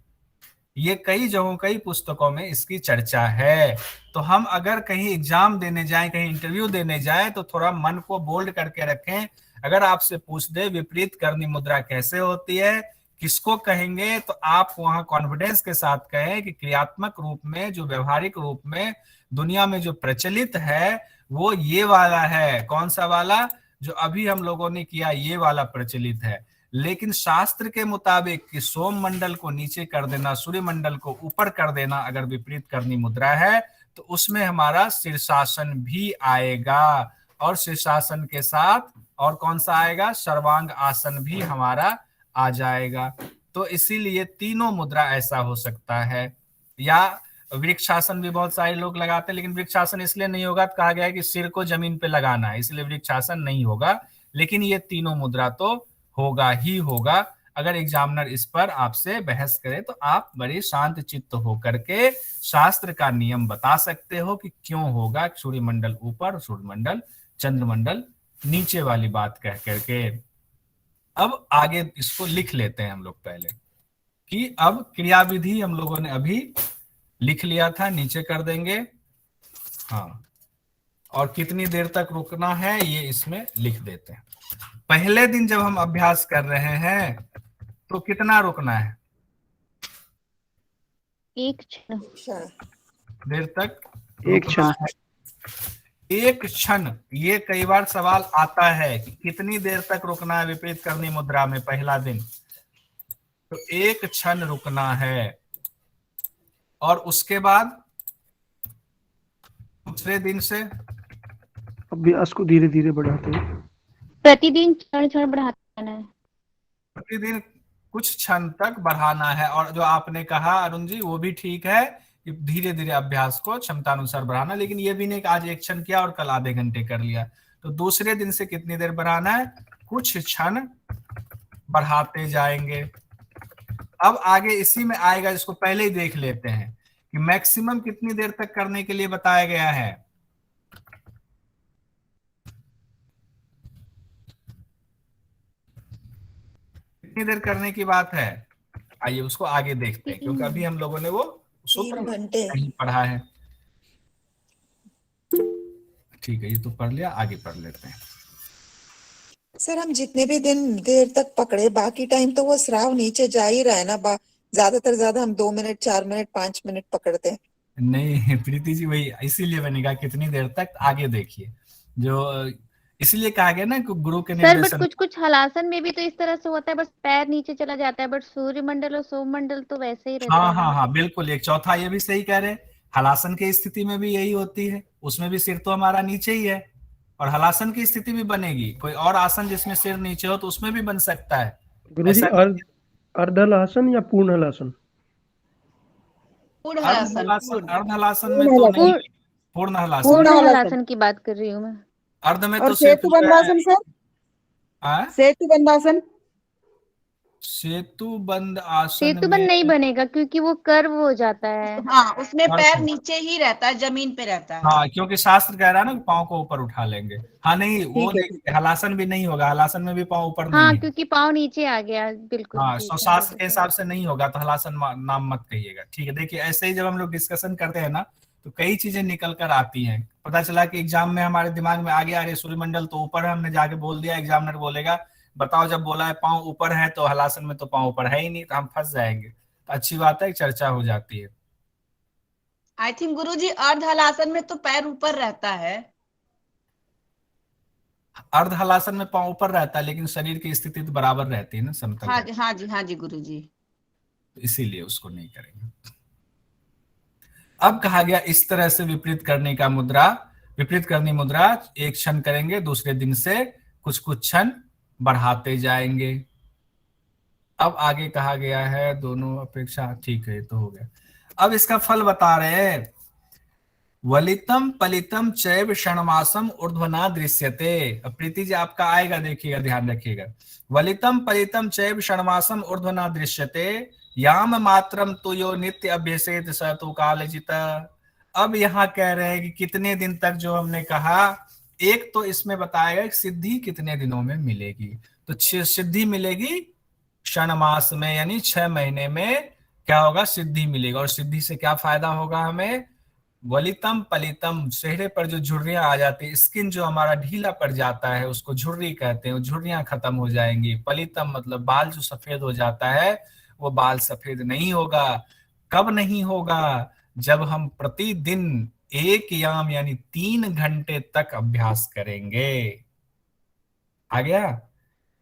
Speaker 1: ये कई जगहों कई पुस्तकों में इसकी चर्चा है। तो हम अगर कहीं एग्जाम देने जाएं, कहीं इंटरव्यू देने जाएं, तो थोड़ा मन को बोल्ड करके रखें। अगर आपसे पूछ दे विपरीत करनी मुद्रा कैसे होती है, किसको कहेंगे, तो आप वहां कॉन्फिडेंस के साथ कहें कि क्रियात्मक रूप में, जो व्यवहारिक रूप में दुनिया में जो प्रचलित है वो ये वाला है। कौन सा वाला? जो अभी हम लोगों ने किया, ये वाला प्रचलित है। लेकिन शास्त्र के मुताबिक कि सोम मंडल को नीचे कर देना, सूर्य मंडल को ऊपर कर देना अगर विपरीत करनी मुद्रा है, तो उसमें हमारा शीर्षासन भी आएगा। और शीर्षासन के साथ और कौन सा आएगा? सर्वांग आसन भी हमारा आ जाएगा। तो इसीलिए तीनों मुद्रा ऐसा हो सकता है। या वृक्षासन भी बहुत सारे लोग लगाते हैं, लेकिन वृक्षासन इसलिए नहीं होगा, तो कहा गया है कि सिर को जमीन पे लगाना है, इसलिए वृक्षासन नहीं होगा। लेकिन ये तीनों मुद्रा तो होगा ही होगा। अगर एग्जामिनर इस पर आपसे बहस करे तो आप बड़े शांत चित्त होकर के शास्त्र का नियम बता सकते हो कि क्यों होगा सूर्यमंडल ऊपर, सूर्यमंडल, चंद्रमंडल नीचे वाली बात कह करके। अब आगे इसको लिख लेते हैं हम लोग पहले, कि अब क्रियाविधि हम लोगों ने अभी लिख लिया था, नीचे कर देंगे। हाँ, और कितनी देर तक रुकना है ये इसमें लिख देते हैं। पहले दिन जब हम अभ्यास कर रहे हैं तो कितना रुकना है?
Speaker 2: एक क्षण।
Speaker 1: देर तक
Speaker 6: एक
Speaker 1: रुकना
Speaker 6: क्षण।
Speaker 1: है। एक क्षण, ये कई बार सवाल आता है कि कितनी देर तक रुकना है विपरीत करनी मुद्रा में पहला दिन। तो एक क्षण रुकना है। और उसके बाद दूसरे दिन से
Speaker 6: अभ्यास को धीरे धीरे बढ़ाते हैं।
Speaker 2: प्रतिदिन क्षण क्षण बढ़ाते रहना है।
Speaker 1: प्रतिदिन कुछ क्षण तक बढ़ाना है। और जो आपने कहा अरुण जी, वो भी ठीक है कि धीरे धीरे अभ्यास को क्षमतानुसार बढ़ाना। लेकिन ये भी नहीं कि आज एक क्षण किया और कल आधे घंटे कर लिया। तो दूसरे दिन से कितनी देर बढ़ाना है? कुछ क्षण बढ़ाते जाएंगे। अब आगे इसी में आएगा, इसको पहले ही देख लेते हैं कि मैक्सिमम कितनी देर तक करने के लिए बताया गया है। कितनी देर करने की बात है? आइए उसको आगे देखते हैं, क्योंकि अभी हम लोगों ने वो सूत्र नहीं पढ़ा है। ठीक है, ये तो पढ़ लिया, आगे पढ़ लेते हैं।
Speaker 7: सर हम जितने भी दिन देर तक पकड़े, बाकी टाइम तो वो स्राव नीचे जा ही रहा है ना। ज्यादा हम 2 मिनट, 4 मिनट, 5 मिनट पकड़ते हैं।
Speaker 1: नहीं प्रीति जी, वही इसीलिए मैंने कहा कितनी देर तक, आगे देखिए। जो इसलिए कहा गया ना कि गुरु के
Speaker 2: सर बट
Speaker 1: निर्देशन।
Speaker 2: कुछ कुछ हलासन में भी तो इस तरह से होता है, बस पैर नीचे चला जाता है, बट सूर्यमंडल और सोममंडल तो वैसे ही रहता
Speaker 1: हाँ
Speaker 2: है।
Speaker 1: हाँ हाँ, बिल्कुल। एक चौथा ये भी सही कह रहे हैं, हलासन की स्थिति में भी यही होती है, उसमें भी सिर तो हमारा नीचे ही है। और हलासन की स्थिति भी बनेगी। कोई और आसन जिसमें सिर नीचे हो तो उसमें भी बन सकता है।
Speaker 6: गुरुजी, अर्ध हलासन या पूर्ण हलासन?
Speaker 5: पूर्ण
Speaker 1: अर्ध
Speaker 5: हलासन।
Speaker 1: हलासन में तो नहीं, पूर्ण हलासन।
Speaker 2: पूर्ण हलासन की बात कर रही हूँ मैं।
Speaker 1: अर्ध में
Speaker 7: और
Speaker 1: तो
Speaker 7: सेतु बंधासन सर, सेतु बंधासन।
Speaker 1: सेतु बंद आसन
Speaker 2: सेतुबंध
Speaker 1: में
Speaker 2: नहीं बनेगा क्योंकि वो कर्व हो जाता है।
Speaker 5: हाँ, उसमें पैर नीचे ही रहता है, जमीन पे रहता है।
Speaker 1: हाँ, क्योंकि शास्त्र कह रहा है ना पाँव को ऊपर उठा लेंगे। हाँ नहीं, वो देखिए हलासन भी नहीं होगा, हलासन में भी पाँव ऊपर नहीं
Speaker 2: हाँ
Speaker 1: है।
Speaker 2: क्योंकि पाँव नीचे आ गया, बिल्कुल।
Speaker 1: हाँ,
Speaker 2: ठीक
Speaker 1: तो
Speaker 2: है,
Speaker 1: शास्त्र के हिसाब से नहीं होगा तो हलासन नाम मत कहिएगा। ठीक है, देखिए ऐसे ही जब हम लोग डिस्कशन करते हैं ना तो कई चीजें निकल कर आती हैं। पता चला कि एग्जाम में हमारे दिमाग में आ गया, अरे सूर्यमंडल तो ऊपर है, हमने जाके बोल दिया, एग्जामिनर बोलेगा बताओ जब बोला है पाँव ऊपर है तो हलासन में तो पाँव ऊपर है ही नहीं, तो हम फंस जाएंगे। तो अच्छी बात है, चर्चा हो जाती है।
Speaker 5: आई थिंक गुरुजी अर्ध हलासन में तो पैर ऊपर रहता है।
Speaker 1: अर्ध हलासन में पाँव ऊपर रहता है, लेकिन शरीर की स्थिति तो बराबर रहती है ना, समतल
Speaker 5: हाँ
Speaker 1: रहती
Speaker 5: जी, हाँ जी, हाँ जी गुरुजी।
Speaker 1: है। इसीलिए उसको नहीं करेंगे। अब कहा गया इस तरह से विपरीत करने का मुद्रा, विपरीत करनी मुद्रा एक क्षण करेंगे, दूसरे दिन से कुछ कुछ क्षण बढ़ाते जाएंगे। अब आगे कहा गया है दोनों अपेक्षा, ठीक है तो हो गया। अब इसका फल बता रहे हैं, वलितम पलितम चैव क्षणमासम ऊर्ध्वना दृश्यते। अब प्रीति जी आपका आएगा, देखिएगा, ध्यान रखिएगा। वलितम पलितम चैव क्षणमासम ऊर्ध्वना दृश्यते याम मात्रम तो यो नित्य अभ्यसेत स तो कालजित। अब यहाँ कह रहे हैं कि कितने दिन तक, जो हमने कहा एक तो इसमें बताया कि सिद्धि कितने दिनों में मिलेगी। तो सिद्धि मिलेगी क्षण मास में, यानी 6 महीने में क्या होगा, सिद्धि मिलेगा। और सिद्धि से क्या फायदा होगा हमें, वलितम पलितम, चेहरे पर जो झुर्रियां आ जाती है, स्किन जो हमारा ढीला पड़ जाता है उसको झुर्री कहते हैं, वो झुर्रियां खत्म हो जाएंगी। पलितम मतलब बाल जो सफेद हो जाता है वो बाल सफेद नहीं होगा। कब नहीं होगा, जब हम प्रतिदिन 1 याम यानी 3 घंटे तक अभ्यास करेंगे। आ गया,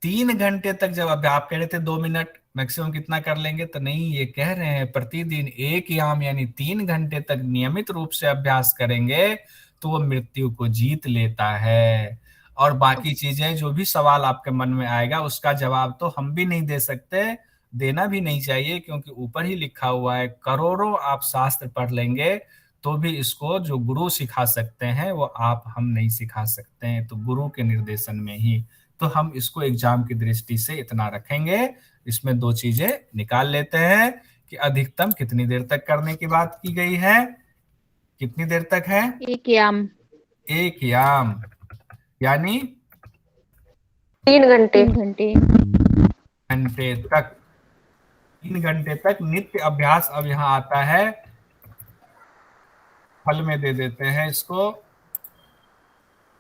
Speaker 1: 3 घंटे तक जब अभ्यास, आप कह रहे थे 2 मिनट मैक्सिमम कितना कर लेंगे, तो नहीं, ये कह रहे हैं प्रतिदिन 1 याम यानी 3 घंटे तक नियमित रूप से अभ्यास करेंगे तो वो मृत्यु को जीत लेता है। और बाकी चीजें जो भी सवाल आपके मन में आएगा उसका जवाब तो हम भी नहीं दे सकते, देना भी नहीं चाहिए, क्योंकि ऊपर ही लिखा हुआ है। करोड़ों आप शास्त्र पढ़ लेंगे तो भी इसको जो गुरु सिखा सकते हैं वो आप हम नहीं सिखा सकते हैं, तो गुरु के निर्देशन में ही। तो हम इसको एग्जाम की दृष्टि से इतना रखेंगे। इसमें 2 चीजें निकाल लेते हैं कि अधिकतम कितनी देर तक करने की बात की गई है, कितनी देर तक है,
Speaker 2: 1 याम
Speaker 1: 1 याम यानी
Speaker 4: 3 घंटे।
Speaker 2: 3 घंटे।
Speaker 1: घंटे तक, 3 घंटे तक नित्य अभ्यास। अब यहाँ आता है, फल में दे देते हैं इसको,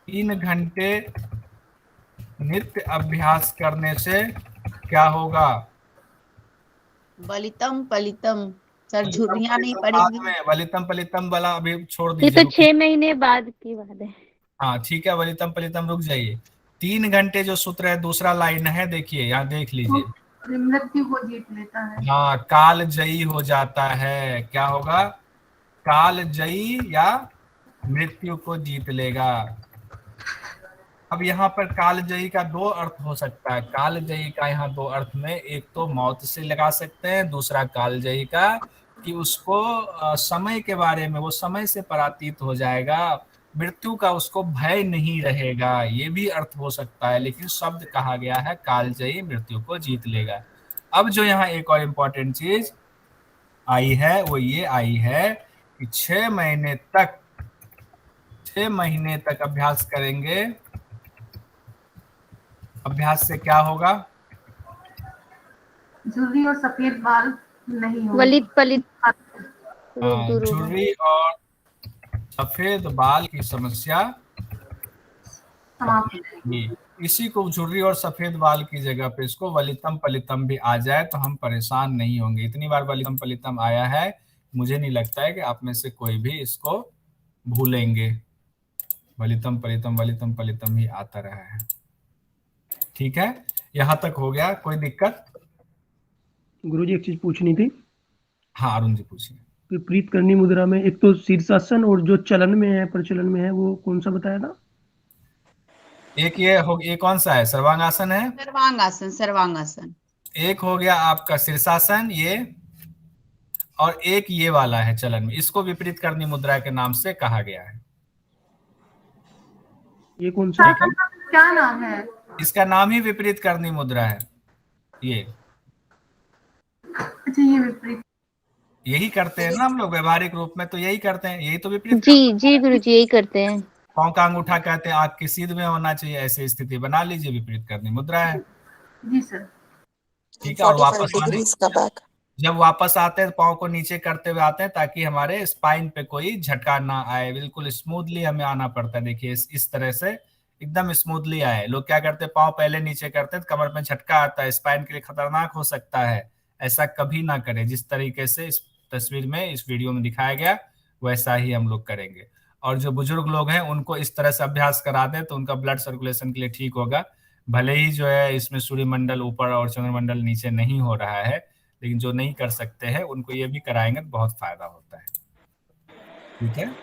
Speaker 1: 3 घंटे नित्य अभ्यास करने से क्या होगा,
Speaker 5: बलितम पलितम, सर
Speaker 1: वलितम
Speaker 5: झुर्रियां नहीं
Speaker 1: पलितम बाद
Speaker 5: पड़ेंगी।
Speaker 1: में, वलितम पलितम वाला अभी छोड़
Speaker 2: ये तो
Speaker 1: दीजिए।
Speaker 2: 6 महीने बाद की बात है।
Speaker 1: हाँ ठीक है, वलितम पलितम रुक जाइए। 3 घंटे जो सूत्र है, दूसरा लाइन है, देखिए यहाँ देख लीजिए।
Speaker 8: मृत्यु को जीत लेता है।
Speaker 1: हाँ, काल जयी हो जाता है। क्या होगा, काल जयी या मृत्यु को जीत लेगा। अब यहाँ पर काल जयी का 2 अर्थ हो सकता है। काल जयी का यहाँ 2 अर्थ में, एक तो मौत से लगा सकते हैं, दूसरा काल जयी का कि उसको समय के बारे में, वो समय से परातीत हो जाएगा, मृत्यु का उसको भय नहीं रहेगा, ये भी अर्थ हो सकता है। लेकिन शब्द कहा गया है कालजयी, मृत्यु को जीत लेगा। अब जो यहाँ एक और इम्पोर्टेंट चीज आई है वो ये आई है कि 6 महीने तक अभ्यास करेंगे। अभ्यास से क्या होगा,
Speaker 8: झुर्री और सफेद बाल नहीं होंगे।
Speaker 2: वलित पलित रोग दूर होगा।
Speaker 1: झुर्री और सफेद बाल की समस्या
Speaker 8: समाप्त हो जाएगी।
Speaker 1: इसी को झुर्री और सफेद बाल की जगह पे इसको वलितम पलितम भी आ जाए तो हम परेशान नहीं होंगे। इतनी बार वलितम पलितम आया है, मुझे नहीं लगता है कि आप में से कोई भी इसको भूलेंगे। वलितम पलितम ही आता रहा है। ठीक है, यहां तक हो गया, कोई दिक्कत?
Speaker 6: गुरुजी एक चीज पूछनी थी।
Speaker 1: हाँ अरुण जी पूछिए।
Speaker 6: विपरीत करनी मुद्रा में एक तो शीर्षासन और जो चलन में है, प्रचलन में है, वो कौन सा बताया था?
Speaker 1: ये कौन सा है, सर्वांगासन है?
Speaker 5: सर्वांगासन, सर्वांगासन।
Speaker 1: एक हो गया आपका शीर्षासन ये, और एक ये वाला है चलन में। इसको विपरीत करनी मुद्रा के नाम से कहा गया है।
Speaker 6: ये कौन सा है?
Speaker 8: क्या नाम है?
Speaker 1: इसका नाम ही विपरीत करनी मुद्रा है। ये
Speaker 8: अच्छा, ये विपरीत।
Speaker 1: यही करते हैं ना हम लोग व्यवहारिक रूप में, तो यही करते हैं, यही तो विपरीत।
Speaker 2: जी जी गुरुजी, यही करते हैं।
Speaker 1: पांव का अंगूठा कहते हैं आग की सीध में होना चाहिए, ऐसी स्थिति बना लीजिए, विपरीत करनी मुद्रा है।
Speaker 8: जी सर।
Speaker 1: ठीक है, और
Speaker 7: 45
Speaker 1: वापस आने,
Speaker 7: डिग्रीज का बैक।
Speaker 1: जब वापस आते हैं पाँव को नीचे करते हुए आते हैं ताकि हमारे स्पाइन पे कोई झटका ना आए। बिल्कुल स्मूथली हमें आना पड़ता है। देखिए इस तरह से एकदम स्मूथली आए। लोग क्या करते हैं, पाँव पहले नीचे करते हैं, कमर में झटका आता है, स्पाइन के लिए खतरनाक हो सकता है। ऐसा कभी ना करें। जिस तरीके से इस तस्वीर में, इस वीडियो में दिखाया गया, वैसा ही हम लोग करेंगे। और जो बुजुर्ग लोग हैं उनको इस तरह से अभ्यास करा दें तो उनका ब्लड सर्कुलेशन के लिए ठीक होगा। भले ही जो है इसमें सूर्यमंडल ऊपर और चंद्रमंडल नीचे नहीं हो रहा है, लेकिन जो नहीं कर सकते हैं उनको ये भी कराएंगे तो बहुत फायदा होता है। ठीक है,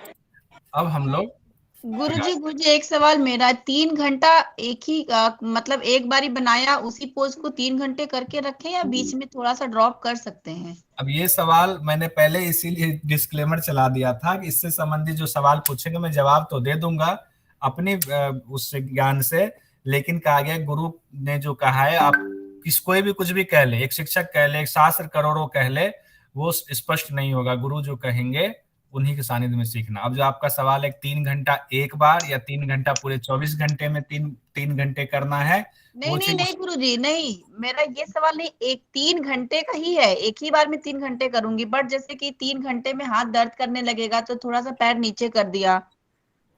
Speaker 1: अब हम लोग
Speaker 5: गुरुजी एक सवाल मेरा, 3 घंटा एक ही मतलब एक बारी बनाया उसी पोज को 3 घंटे करके रखें या बीच में थोड़ा सा ड्रॉप कर सकते हैं?
Speaker 1: अब ये सवाल मैंने पहले इसीलिए डिस्क्लेमर चला दिया था कि इससे संबंधित जो सवाल पूछेंगे मैं जवाब तो दे दूंगा अपने उस ज्ञान से, लेकिन कहा गया गुरु ने जो कहा है, आप कोई भी कुछ भी कह ले, एक शिक्षक कह ले, एक शास्त्र करोड़ों कह ले, वो स्पष्ट नहीं होगा। गुरु जो कहेंगे उन्हीं के सानिध्य में सीखना। अब जो आपका सवाल है 3 घंटा एक बार या 3 घंटा पूरे 24 घंटे में 3 घंटे करना है,
Speaker 5: नहीं
Speaker 1: वो
Speaker 5: नहीं
Speaker 1: चीज
Speaker 5: नहीं गुरुजी, नहीं, मेरा ये सवाल नहीं, एक 3 घंटे का ही है, एक ही बार में 3 घंटे करूंगी, बट जैसे कि 3 घंटे में हाथ दर्द करने लगेगा तो थोड़ा सा पैर नीचे कर दिया,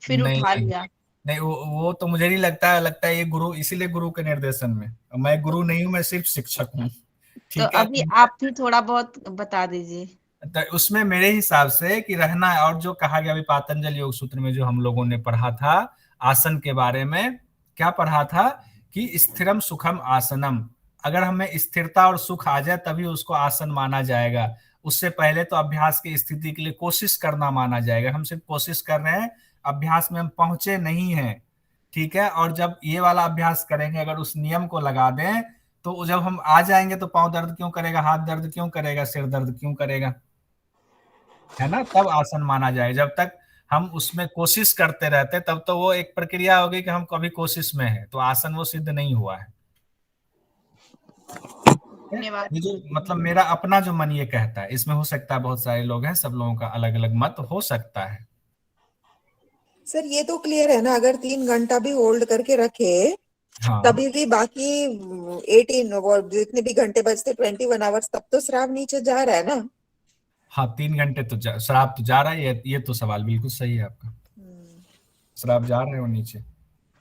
Speaker 5: फिर
Speaker 1: नहीं
Speaker 5: उठा
Speaker 1: नहीं
Speaker 5: लिया।
Speaker 1: नहीं, वो तो मुझे नहीं लगता है ये गुरु, इसीलिए गुरु के निर्देशन में। मैं गुरु नहीं हूँ, मैं सिर्फ शिक्षक हूँ,
Speaker 5: तो
Speaker 1: ठीक है।
Speaker 5: अभी आप भी थोड़ा बहुत बता दीजिए।
Speaker 1: तो उसमें मेरे हिसाब से कि रहना है, और जो कहा गया अभी पातंजल योग सूत्र में जो हम लोगों ने पढ़ा था आसन के बारे में, क्या पढ़ा था कि स्थिरम सुखम आसनम, अगर हमें स्थिरता और सुख आ जाए तभी उसको आसन माना जाएगा। उससे पहले तो अभ्यास की स्थिति के लिए कोशिश करना माना जाएगा। हम सिर्फ कोशिश कर रहे हैं, अभ्यास में हम पहुंचे नहीं हैं, ठीक है। और जब ये वाला अभ्यास करेंगे, अगर उस नियम को लगा दें, तो जब हम आ जाएंगे तो पांव दर्द क्यों करेगा, हाथ दर्द क्यों करेगा, सिर दर्द क्यों करेगा, है ना, तब आसन माना जाए। जब तक हम उसमें कोशिश करते रहते तब तो वो एक प्रक्रिया होगी कि हम कभी कोशिश में है, तो आसन वो सिद्ध नहीं हुआ है।
Speaker 5: धन्यवाद।
Speaker 1: ये जो मतलब मेरा अपना जो मन ये कहता है, इसमें हो सकता है बहुत सारे लोग हैं, सब लोगों का अलग अलग मत हो सकता है।
Speaker 7: सर ये तो क्लियर है ना, अगर 3 घंटा भी होल्ड करके रखे
Speaker 1: हाँ
Speaker 7: तभी भी बाकी 18 वो जितने भी घंटे बचते 21 आवर्स, तब तो स्राव नीचे जा रहा है ना।
Speaker 1: हाँ, 3 घंटे तो शराब तो जा रहा है, ये तो सवाल बिल्कुल सही है आपका, शराब जा रहे हो नीचे।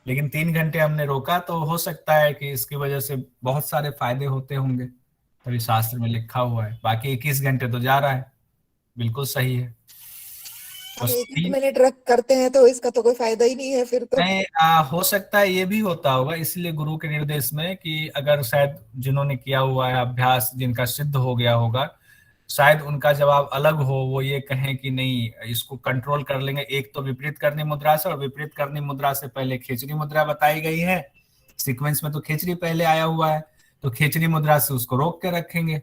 Speaker 1: लेकिन 3 घंटे हमने रोका, तो हो सकता है कि इसकी वजह से बहुत सारे फायदे होते होंगे, तभी शास्त्र में लिखा हुआ है। बाकी 21 घंटे तो जा रहा है, बिल्कुल सही है।
Speaker 7: अब
Speaker 1: बस
Speaker 7: 1 मिनट रख करते हैं तो इसका तो कोई फायदा ही नहीं है फिर तो।
Speaker 1: नहीं, हो सकता है ये भी होता होगा, इसलिए गुरु के निर्देश में कि अगर शायद जिन्होंने किया हुआ है अभ्यास, जिनका सिद्ध हो गया होगा, शायद उनका जवाब अलग हो, वो ये कहें कि नहीं इसको कंट्रोल कर लेंगे। एक तो विपरीत करनी मुद्रा से, और विपरीत करनी मुद्रा से पहले खेचरी मुद्रा बताई गई है, सीक्वेंस में तो खेचरी पहले आया हुआ है, तो खेचरी मुद्रा से उसको रोक के रखेंगे।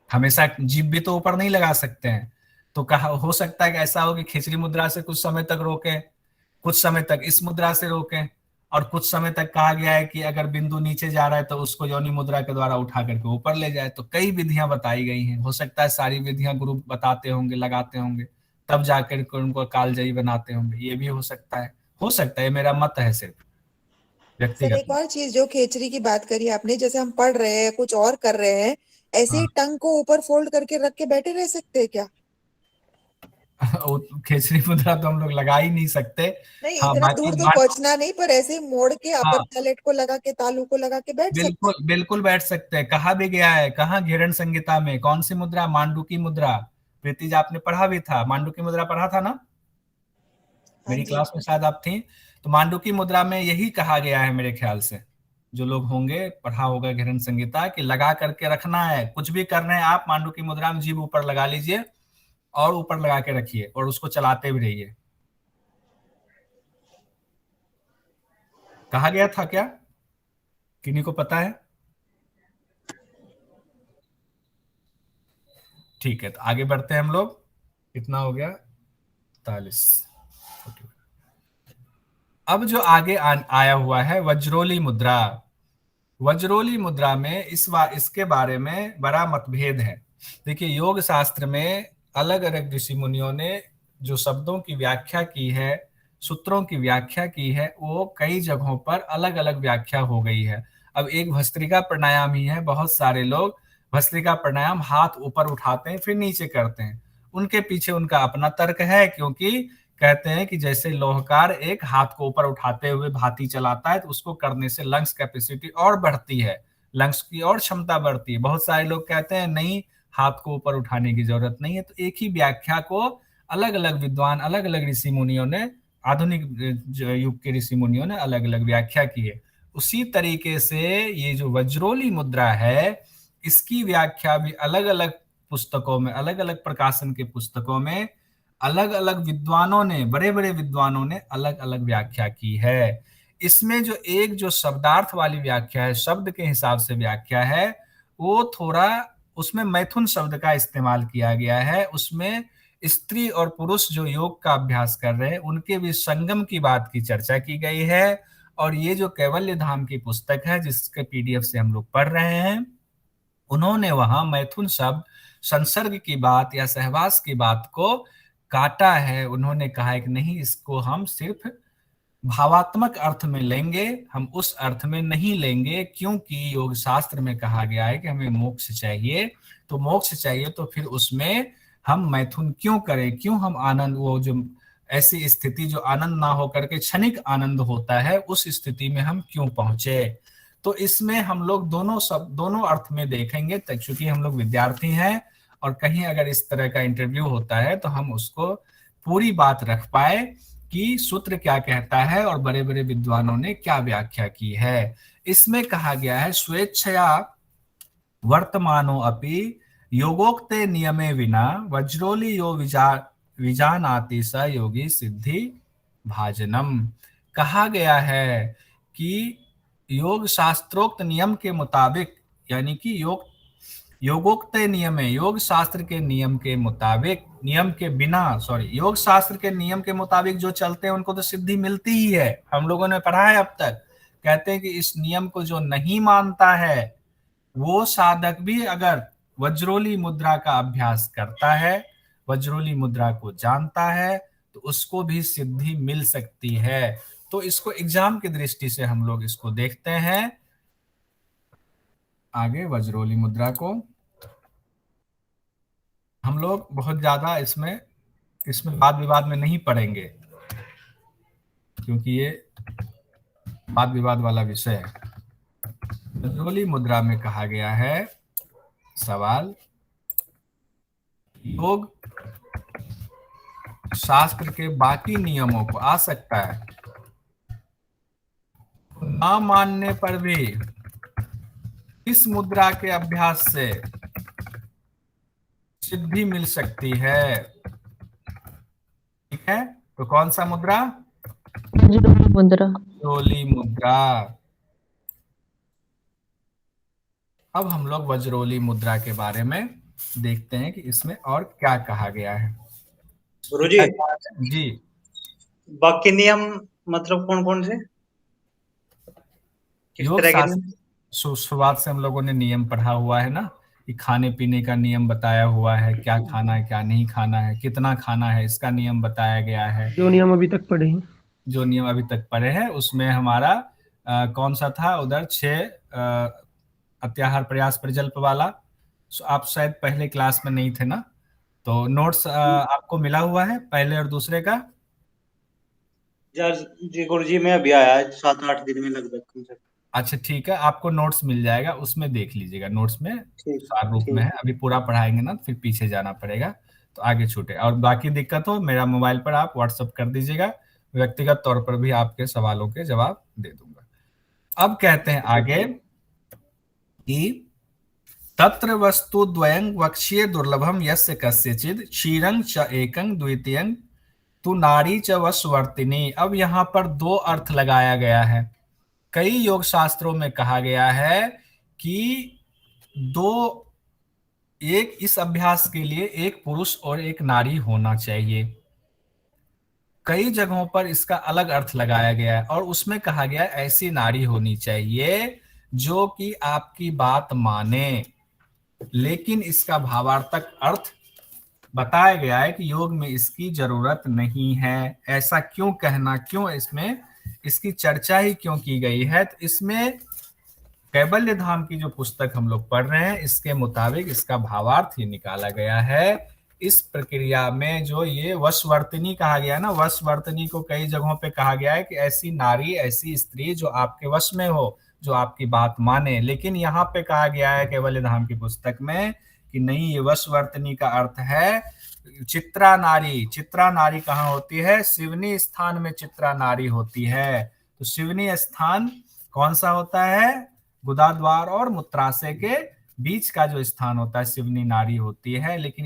Speaker 1: हमेशा जीभ भी तो ऊपर नहीं लगा सकते हैं, तो कहा हो सकता है कि ऐसा हो कि खेचरी मुद्रा से कुछ समय तक रोके, कुछ समय तक इस मुद्रा से रोकें, और कुछ समय तक कहा गया है कि अगर बिंदु नीचे जा रहा है तो उसको योनि मुद्रा के द्वारा उठा करके ऊपर ले जाए। तो कई विधियां बताई गई हैं, हो सकता है सारी विधियां गुरु बताते होंगे, लगाते होंगे, तब जाकर के उनको कालजयी बनाते होंगे, ये भी हो सकता है, मेरा मत है सिर्फ
Speaker 7: सर
Speaker 1: व्यक्तिगत।
Speaker 7: एक और चीज, जो खेचरी की बात करी आपने, जैसे हम पढ़ रहे हैं कुछ और कर रहे हैं, ऐसे ही टंग को ऊपर फोल्ड करके रख के बैठे रह सकते हैं क्या?
Speaker 1: खेचरी मुद्रा तो हम लोग लगा ही नहीं सकते।
Speaker 7: नहीं,
Speaker 1: हाँ,
Speaker 7: इतना
Speaker 1: बाकी
Speaker 7: दूर तो पहुंचना नहीं, पर ऐसे ही मोड़ के
Speaker 1: हाँ,
Speaker 7: अपर पैलेट को लगा के, तालू को लगा के बैठ सकते
Speaker 1: बिल्कुल बिल्कुल बैठ सकते हैं। कहा भी गया है, कहाँ घिरण संहिता में, कौन सी मुद्रा, मांडुकी मुद्रा। प्रीति जी आपने पढ़ा भी था, मांडुकी मुद्रा पढ़ा था ना, मेरी क्लास में शायद आप थी। तो मांडुकी मुद्रा में यही कहा गया है मेरे ख्याल से, जो लोग होंगे पढ़ा होगा घिरण संहिता, कि लगा करके रखना है। कुछ भी कर रहे हैं आप, मांडुकी मुद्रा में जीभ ऊपर लगा लीजिए और ऊपर लगा के रखिए, और उसको चलाते भी रहिए। कहा गया था क्या, किन्हीं को पता है? ठीक है, तो आगे बढ़ते हैं हम लोग। कितना हो गया, 43। अब जो आगे आया हुआ है वज्रोली मुद्रा। वज्रोली मुद्रा में इसके बारे में बड़ा मतभेद है। देखिए, योग शास्त्र में अलग अलग ऋषि मुनियों ने जो शब्दों की व्याख्या की है, सूत्रों की व्याख्या की है, वो कई जगहों पर अलग अलग व्याख्या हो गई है। अब एक भस्त्रिका प्राणायाम ही है, बहुत सारे लोग भस्त्रिका प्राणायाम हाथ ऊपर उठाते हैं फिर नीचे करते हैं। उनके पीछे उनका अपना तर्क है, क्योंकि कहते हैं कि जैसे लोहकार एक हाथ को ऊपर उठाते हुए भाती चलाता है, तो उसको करने से लंग्स कैपेसिटी और बढ़ती है, लंग्स की और क्षमता बढ़ती है। बहुत सारे लोग कहते हैं नहीं, हाथ को ऊपर उठाने की जरूरत नहीं है। तो एक ही व्याख्या को अलग अलग विद्वान, अलग अलग ऋषि मुनियों ने, आधुनिक युग के ऋषि मुनियों ने अलग अलग व्याख्या की है। उसी तरीके से ये जो वज्रोली मुद्रा है, इसकी व्याख्या भी अलग अलग पुस्तकों में, अलग अलग प्रकाशन के पुस्तकों में अलग अलग विद्वानों ने, बड़े बड़े विद्वानों ने अलग अलग व्याख्या की है। इसमें जो शब्दार्थ वाली व्याख्या है, शब्द के हिसाब से व्याख्या है, वो थोड़ा उसमें मैथुन शब्द का इस्तेमाल किया गया है। उसमें स्त्री और पुरुष जो योग का अभ्यास कर रहे हैं, उनके भी संगम की बात की चर्चा की गई है। और ये जो कैवल्य धाम की पुस्तक है, जिसके PDF से हम लोग पढ़ रहे हैं, उन्होंने वहां मैथुन शब्द, संसर्ग की बात या सहवास की बात को काटा है, उन्होंने कहा है कि नहीं, इसको हम सिर्फ भावात्मक अर्थ में लेंगे, हम उस अर्थ में नहीं लेंगे, क्योंकि योग शास्त्र में कहा गया है कि हमें मोक्ष चाहिए। तो मोक्ष चाहिए तो फिर उसमें हम मैथुन क्यों करें, क्यों हम आनंद, वो जो ऐसी स्थिति जो आनंद ना होकर के क्षणिक आनंद होता है, उस स्थिति में हम क्यों पहुंचे। तो इसमें हम लोग दोनों अर्थ में देखेंगे, चूंकि हम लोग विद्यार्थी हैं और कहीं अगर इस तरह का इंटरव्यू होता है तो हम उसको पूरी बात रख पाए कि सूत्र क्या कहता है और बड़े बड़े विद्वानों ने क्या व्याख्या की है। इसमें कहा गया है स्वेच्छया वर्तमानो अपि योगोक्ते नियमे विना वज्रोली यो विजानाति स योगी सिद्धि भाजनम। कहा गया है कि योग शास्त्रोक्त नियम के मुताबिक, यानी कि योगोक्त नियम है, योग शास्त्र के नियम के मुताबिक, नियम के बिना, योग शास्त्र के नियम के मुताबिक जो चलते हैं उनको तो सिद्धि मिलती ही है, हम लोगों ने पढ़ा है अब तक। कहते हैं कि इस नियम को जो नहीं मानता है वो साधक भी अगर वज्रोली मुद्रा का अभ्यास करता है, वज्रोली मुद्रा को जानता है, तो उसको भी सिद्धि मिल सकती है। तो इसको एग्जाम की दृष्टि से हम लोग इसको देखते हैं आगे। वज्रोली मुद्रा को हम लोग बहुत ज्यादा इसमें वाद विवाद में नहीं पढ़ेंगे, क्योंकि ये वाद विवाद वाला विषय है। वज्रोली मुद्रा में कहा गया है, सवाल, योग शास्त्र के बाकी नियमों को आ सकता है, ना मानने पर भी इस मुद्रा के अभ्यास से सिद्धि मिल सकती है। ठीक है, तो कौन सा मुद्रा? वज्रोली मुद्रा। अब हम लोग वज्रोली मुद्रा के बारे में देखते हैं कि इसमें और क्या कहा गया है।
Speaker 9: गुरुजी
Speaker 1: जी,
Speaker 9: बाकी नियम मतलब कौन कौन से? किस
Speaker 1: योग
Speaker 9: तरह के
Speaker 1: शास्त्र शुरुआत से हम लोगों ने नियम पढ़ा हुआ है ना, कि खाने पीने का नियम बताया हुआ है, क्या खाना है क्या नहीं खाना है, कितना खाना है, इसका नियम बताया गया है।
Speaker 6: जो नियम अभी तक पढ़े हैं,
Speaker 1: जो नियम अभी तक पढ़े हैं उसमें हमारा कौन सा था उधर, 6 अत्याहार प्रयास प्रजल्प वाला। आप शायद पहले क्लास में नहीं थे ना, तो नोट्स आपको मिला हुआ है पहले और दूसरे का?
Speaker 9: जी गुरुजी, मैं अभी आया 7-8 दिन में लगभग।
Speaker 1: अच्छा ठीक है, आपको नोट्स मिल जाएगा, उसमें देख लीजिएगा, नोट्स में सार रूप में है। अभी पूरा पढ़ाएंगे ना, फिर पीछे जाना पड़ेगा, तो आगे छूटे। और बाकी दिक्कत हो मेरा मोबाइल पर आप व्हाट्सअप कर दीजिएगा, व्यक्तिगत तौर पर भी आपके सवालों के जवाब दे दूंगा। अब कहते हैं आगे कि तत्र वस्तु द्वयं वक्ष्ये दुर्लभम यस्य कस्यचिद क्षीरं च एकं द्वितीयं तु नारी च वशवर्तिनी। अब यहाँ पर 2 अर्थ लगाया गया है। कई योग शास्त्रों में कहा गया है कि एक इस अभ्यास के लिए एक पुरुष और एक नारी होना चाहिए। कई जगहों पर इसका अलग अर्थ लगाया गया है, और उसमें कहा गया है ऐसी नारी होनी चाहिए जो कि आपकी बात माने। लेकिन इसका भावार्थक अर्थ बताया गया है कि योग में इसकी जरूरत नहीं है। ऐसा क्यों कहना, क्यों इसमें इसकी चर्चा ही क्यों की गई है? तो इसमें कैवल्य धाम की जो पुस्तक हम लोग पढ़ रहे हैं, इसके मुताबिक इसका भावार्थ ही निकाला गया है। इस प्रक्रिया में जो ये वशवर्तिनी कहा गया है ना, वशवर्तिनी को कई जगहों पे कहा गया है कि ऐसी नारी, ऐसी स्त्री जो आपके वश में हो, जो आपकी बात माने। लेकिन यहाँ पे कहा गया है कैवल्य धाम की पुस्तक में कि नहीं, ये वशवर्तिनी का अर्थ है चित्रा नारी। चित्रा नारी कहाँ होती है? शिवनी स्थान में चित्रा नारी होती है। तो शिवनी स्थान कौन सा होता है? गुदाद्वार और मूत्राशय के बीच का जो स्थान होता है, शिवनी नारी होती है। लेकिन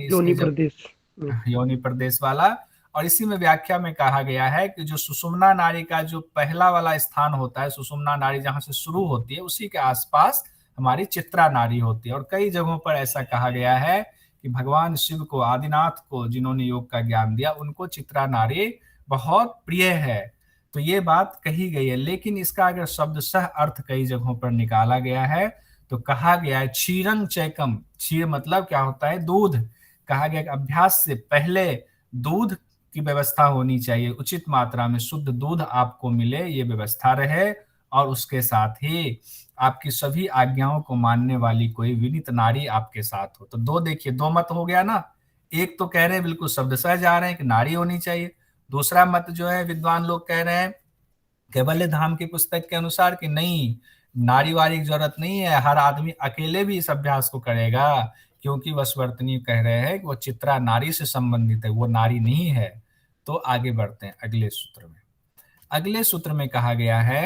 Speaker 1: योनि प्रदेश वाला। और इसी में व्याख्या में कहा गया है कि जो सुषुम्ना नारी का जो पहला वाला स्थान होता है, सुषुम्ना नारी जहां से शुरू होती है, उसी के आसपास हमारी चित्रा नारी होती है। और कई जगहों पर ऐसा कहा गया है कि भगवान शिव को, आदिनाथ को, जिन्होंने योग का ज्ञान दिया, उनको चित्रा नारी बहुत प्रिय है। तो ये बात कही गई है। लेकिन इसका अगर शब्द सह अर्थ कई जगहों पर निकाला गया है तो कहा गया है क्षीरं चैकम। क्षीर मतलब क्या होता है? दूध। कहा गया कि अभ्यास से पहले दूध की व्यवस्था होनी चाहिए, उचित मात्रा में शुद्ध दूध आपको मिले, ये व्यवस्था रहे, और उसके साथ ही आपकी सभी आज्ञाओं को मानने वाली कोई विनीत नारी आपके साथ हो। तो दो, देखिए दो मत हो गया ना। एक तो कह रहे हैं बिल्कुल शब्दशः जा रहे हैं कि नारी होनी चाहिए, दूसरा मत जो है विद्वान लोग कह रहे हैं कैवल्य धाम की पुस्तक के अनुसार कि नहीं, नारी वारी की जरूरत नहीं है, हर आदमी अकेले भी इस अभ्यास को करेगा, क्योंकि वशवर्तनी कह रहे हैं कि वो चित्रा नारी से संबंधित है, वो नारी नहीं है। तो आगे बढ़ते हैं अगले सूत्र में। अगले सूत्र में कहा गया है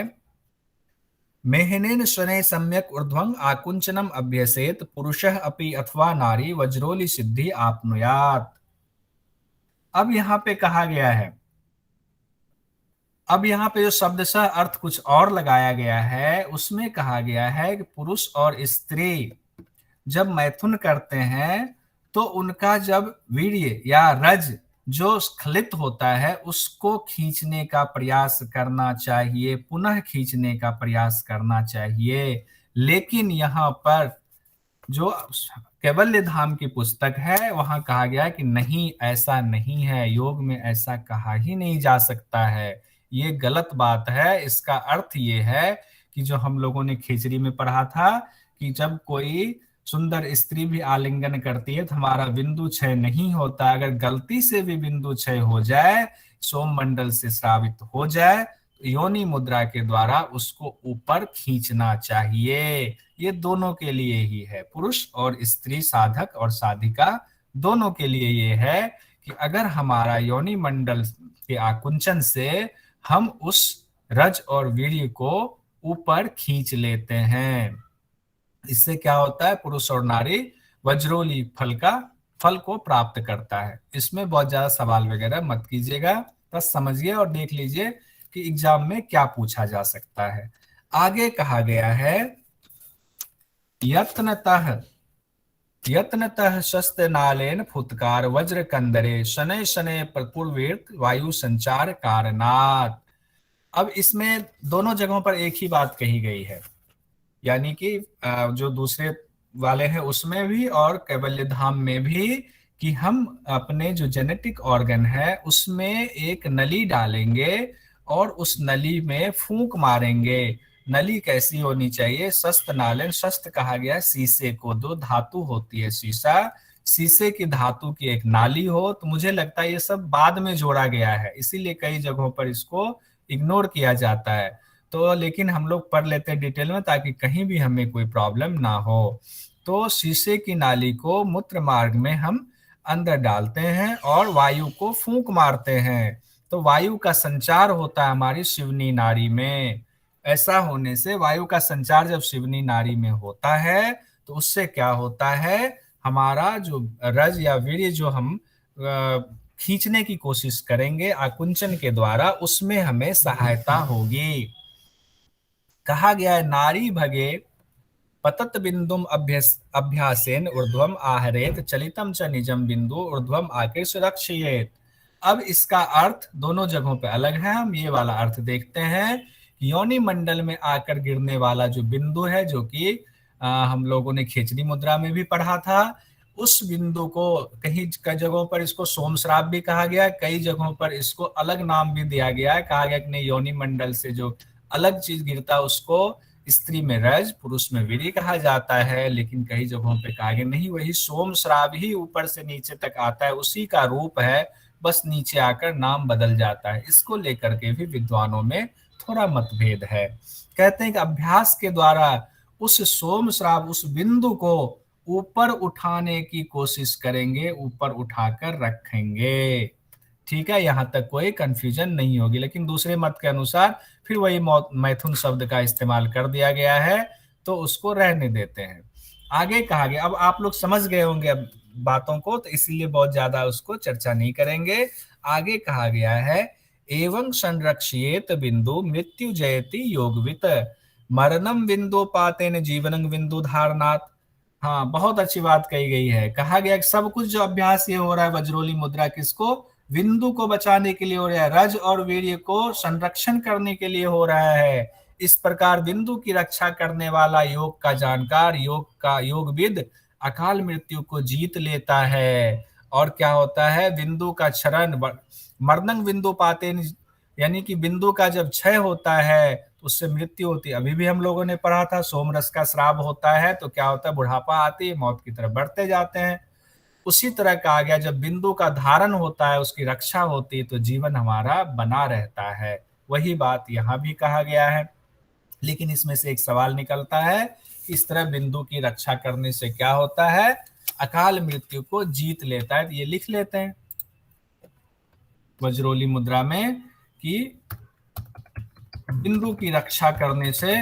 Speaker 1: मेहनेन शनै सम्यक ऊर्ध्वं आकुंचनम अभ्यसेत पुरुषः अपि अथवा नारी वज्रोली सिद्धि आपनुयात। अब यहाँ पे कहा गया है, अब यहाँ पे जो शब्दशः अर्थ कुछ और लगाया गया है, उसमें कहा गया है कि पुरुष और स्त्री जब मैथुन करते हैं तो उनका जब वीर्य या रज जो स्खलित होता है उसको खींचने का प्रयास करना चाहिए, पुनः खींचने का प्रयास करना चाहिए। लेकिन यहाँ पर जो कैवल्य धाम की पुस्तक है वहां कहा गया कि नहीं, ऐसा नहीं है, योग में ऐसा कहा ही नहीं जा सकता है, ये गलत बात है। इसका अर्थ ये है कि जो हम लोगों ने खिचड़ी में पढ़ा था कि जब कोई सुंदर स्त्री भी आलिंगन करती है तो हमारा बिंदु क्षय नहीं होता। अगर गलती से भी बिंदु क्षय हो जाए, सोम मंडल से श्रावित हो जाए, तो योनि मुद्रा के द्वारा उसको ऊपर खींचना चाहिए। ये दोनों के लिए ही है, पुरुष और स्त्री, साधक और साधिका दोनों के लिए ये है कि अगर हमारा योनि मंडल के आकुंचन से हम उस रज और वीर्य को ऊपर खींच लेते हैं, इससे क्या होता है, पुरुष और नारी वज्रोली फल को प्राप्त करता है। इसमें बहुत ज्यादा सवाल वगैरह मत कीजिएगा, बस समझिए और देख लीजिए कि एग्जाम में क्या पूछा जा सकता है। आगे कहा गया है यत्नतः शस्त्र नालेन फुत्कार वज्र कंदरे शनै शनै प्रपूर्वीर्त वायु संचार कारणात। अब इसमें दोनों जगहों पर एक ही बात कही गई है, यानी कि जो दूसरे वाले हैं उसमें भी और कैवल्य धाम में भी, कि हम अपने जो जेनेटिक ऑर्गन है उसमें एक नली डालेंगे और उस नली में फूंक मारेंगे। नली कैसी होनी चाहिए, शस्त्र नालन, शस्त्र कहा गया शीशे को, दो धातु होती है शीशा, शीशे की धातु की एक नाली हो। तो मुझे लगता है ये सब बाद में जोड़ा गया है, इसीलिए कई जगहों पर इसको इग्नोर किया जाता है। तो लेकिन हम लोग पढ़ लेते हैं डिटेल में ताकि कहीं भी हमें कोई प्रॉब्लम ना हो। तो शीशे की नाली को मूत्र मार्ग में हम अंदर डालते हैं और वायु को फूंक मारते हैं, तो वायु का संचार होता है हमारी शिवनी नारी में। ऐसा होने से वायु का संचार जब शिवनी नारी में होता है तो उससे क्या होता है, हमारा जो रज या वीर्य जो हम खींचने की कोशिश करेंगे आकुंचन के द्वारा, उसमें हमें सहायता होगी। कहा गया है नारी भगे पतत बिंदुम अभ्यासेन ऊर्ध्वम आहरेत चलितम च निजम बिंदु ऊर्ध्वम आके सुरक्षित। अब इसका अर्थ दोनों जगहों पे अलग है, हम ये वाला अर्थ देखते हैं। योनि मंडल में आकर गिरने वाला जो बिंदु है, जो कि हम लोगों ने खिचड़ी मुद्रा में भी पढ़ा था, उस बिंदु को कई जगहों पर इसको सोमश्राप भी कहा गया, कई जगहों पर इसको अलग नाम भी दिया गया है। कहा गया कि नहीं, योनि मंडल से जो अलग चीज गिरता है उसको स्त्री में रज, पुरुष में वीर्य कहा जाता है। लेकिन कई जगहों पे कहा गया नहीं, वही सोमश्राप ही ऊपर से नीचे तक आता है, उसी का रूप है, बस नीचे आकर नाम बदल जाता है। इसको लेकर के भी विद्वानों में थोड़ा मतभेद है। कहते हैं कि अभ्यास के द्वारा उस सोमश्राप, उस बिंदु को ऊपर उठाने की कोशिश करेंगे, ऊपर उठाकर रखेंगे। ठीक है, यहाँ तक कोई कंफ्यूजन नहीं होगी। लेकिन दूसरे मत के अनुसार फिर वही मैथुन शब्द का इस्तेमाल कर दिया गया है, तो उसको रहने देते हैं। आगे कहा गया, अब आप लोग समझ गए होंगे अब बातों को, तो इसीलिए बहुत ज्यादा उसको चर्चा नहीं करेंगे। आगे कहा गया है एवं संरक्षित बिंदु मृत्यु जयति योगवित मरणम बिंदु पातेन जीवनं बिंदु धारणात। हाँ, बहुत अच्छी बात कही गई है। कहा गया कि सब कुछ जो अभ्यास ये हो रहा है वज्रोली मुद्रा, किसको, बिंदु को बचाने के लिए हो रहा है, रज और वीर्य को संरक्षण करने के लिए हो रहा है। इस प्रकार बिंदु की रक्षा करने वाला योग का जानकार, योग विद अकाल मृत्यु को जीत लेता है और क्या होता है, बिंदु का क्षरण मर्दंग बिंदु पाते, यानी कि बिंदु का जब क्षय होता है तो उससे मृत्यु होती है। अभी भी हम लोगों ने पढ़ा था सोमरस का श्राप होता है तो क्या होता है, बुढ़ापा आती है, मौत की तरफ बढ़ते जाते हैं। उसी तरह कहा गया जब बिंदु का धारण होता है, उसकी रक्षा होती है, तो जीवन हमारा बना रहता है। वही बात यहाँ भी कहा गया है। लेकिन इसमें से एक सवाल निकलता है, इस तरह बिंदु की रक्षा करने से क्या होता है, अकाल मृत्यु को जीत लेता है। ये लिख लेते हैं वज्रोली मुद्रा में कि बिंदु की रक्षा करने से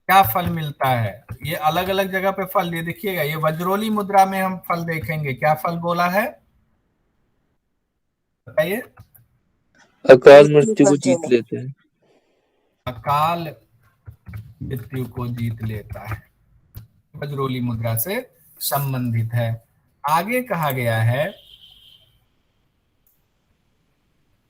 Speaker 1: क्या फल मिलता है। ये अलग अलग जगह पे फल, ये देखिएगा, ये वज्रोली मुद्रा में हम फल देखेंगे। क्या फल बोला है बताइए?
Speaker 10: अकाल मृत्यु को जीत लेते हैं।
Speaker 1: अकाल मृत्यु को जीत लेता है, वज्रोली मुद्रा से संबंधित है। आगे कहा गया है,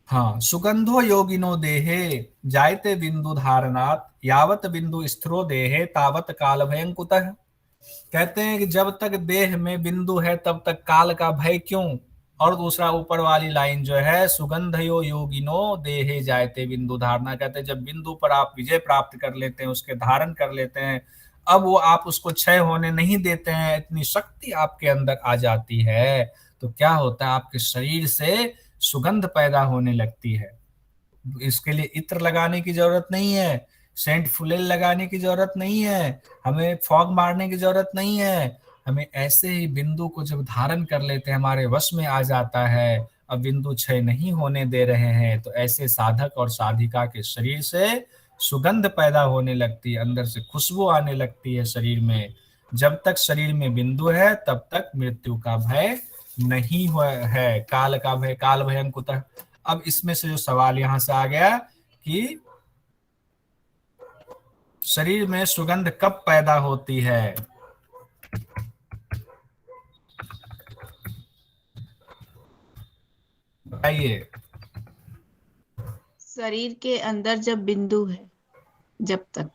Speaker 1: हाँ, सुगंधो योगिनो देहे जायते बिंदु धारणात यावत बिंदु स्थिरो देहे तावत काल भयंकुतः। कहते हैं कि जब तक देह में बिंदु है तब तक काल का भय क्यों। और दूसरा ऊपर वाली लाइन जो है, सुगंधयो योगिनो देहे जायते बिंदु धारणा, कहते हैं जब बिंदु पर आप विजय प्राप्त कर लेते हैं, उसके धारण कर लेते हैं, अब वो आप उसको क्षय होने नहीं देते हैं, इतनी शक्ति आपके अंदर आ जाती है, तो क्या होता है, आपके शरीर से सुगंध पैदा होने लगती है। इसके लिए इत्र लगाने की जरूरत नहीं है, सेंट फुलेल लगाने की जरूरत नहीं है, हमें फॉग मारने की जरूरत नहीं है। हमें ऐसे ही बिंदु को जब धारण कर लेते हैं, हमारे वश में आ जाता है, अब बिंदु क्षय नहीं होने दे रहे हैं, तो ऐसे साधक और साधिका के शरीर से सुगंध पैदा होने लगती है, अंदर से खुशबू आने लगती है शरीर में। जब तक शरीर में बिंदु है तब तक मृत्यु का भय नहीं है, काल का भय, काल भयंकुतः। अब इसमें से जो सवाल यहां से आ गया कि शरीर में सुगंध कब पैदा होती है, बताइए?
Speaker 5: शरीर के अंदर जब बिंदु है, जब तक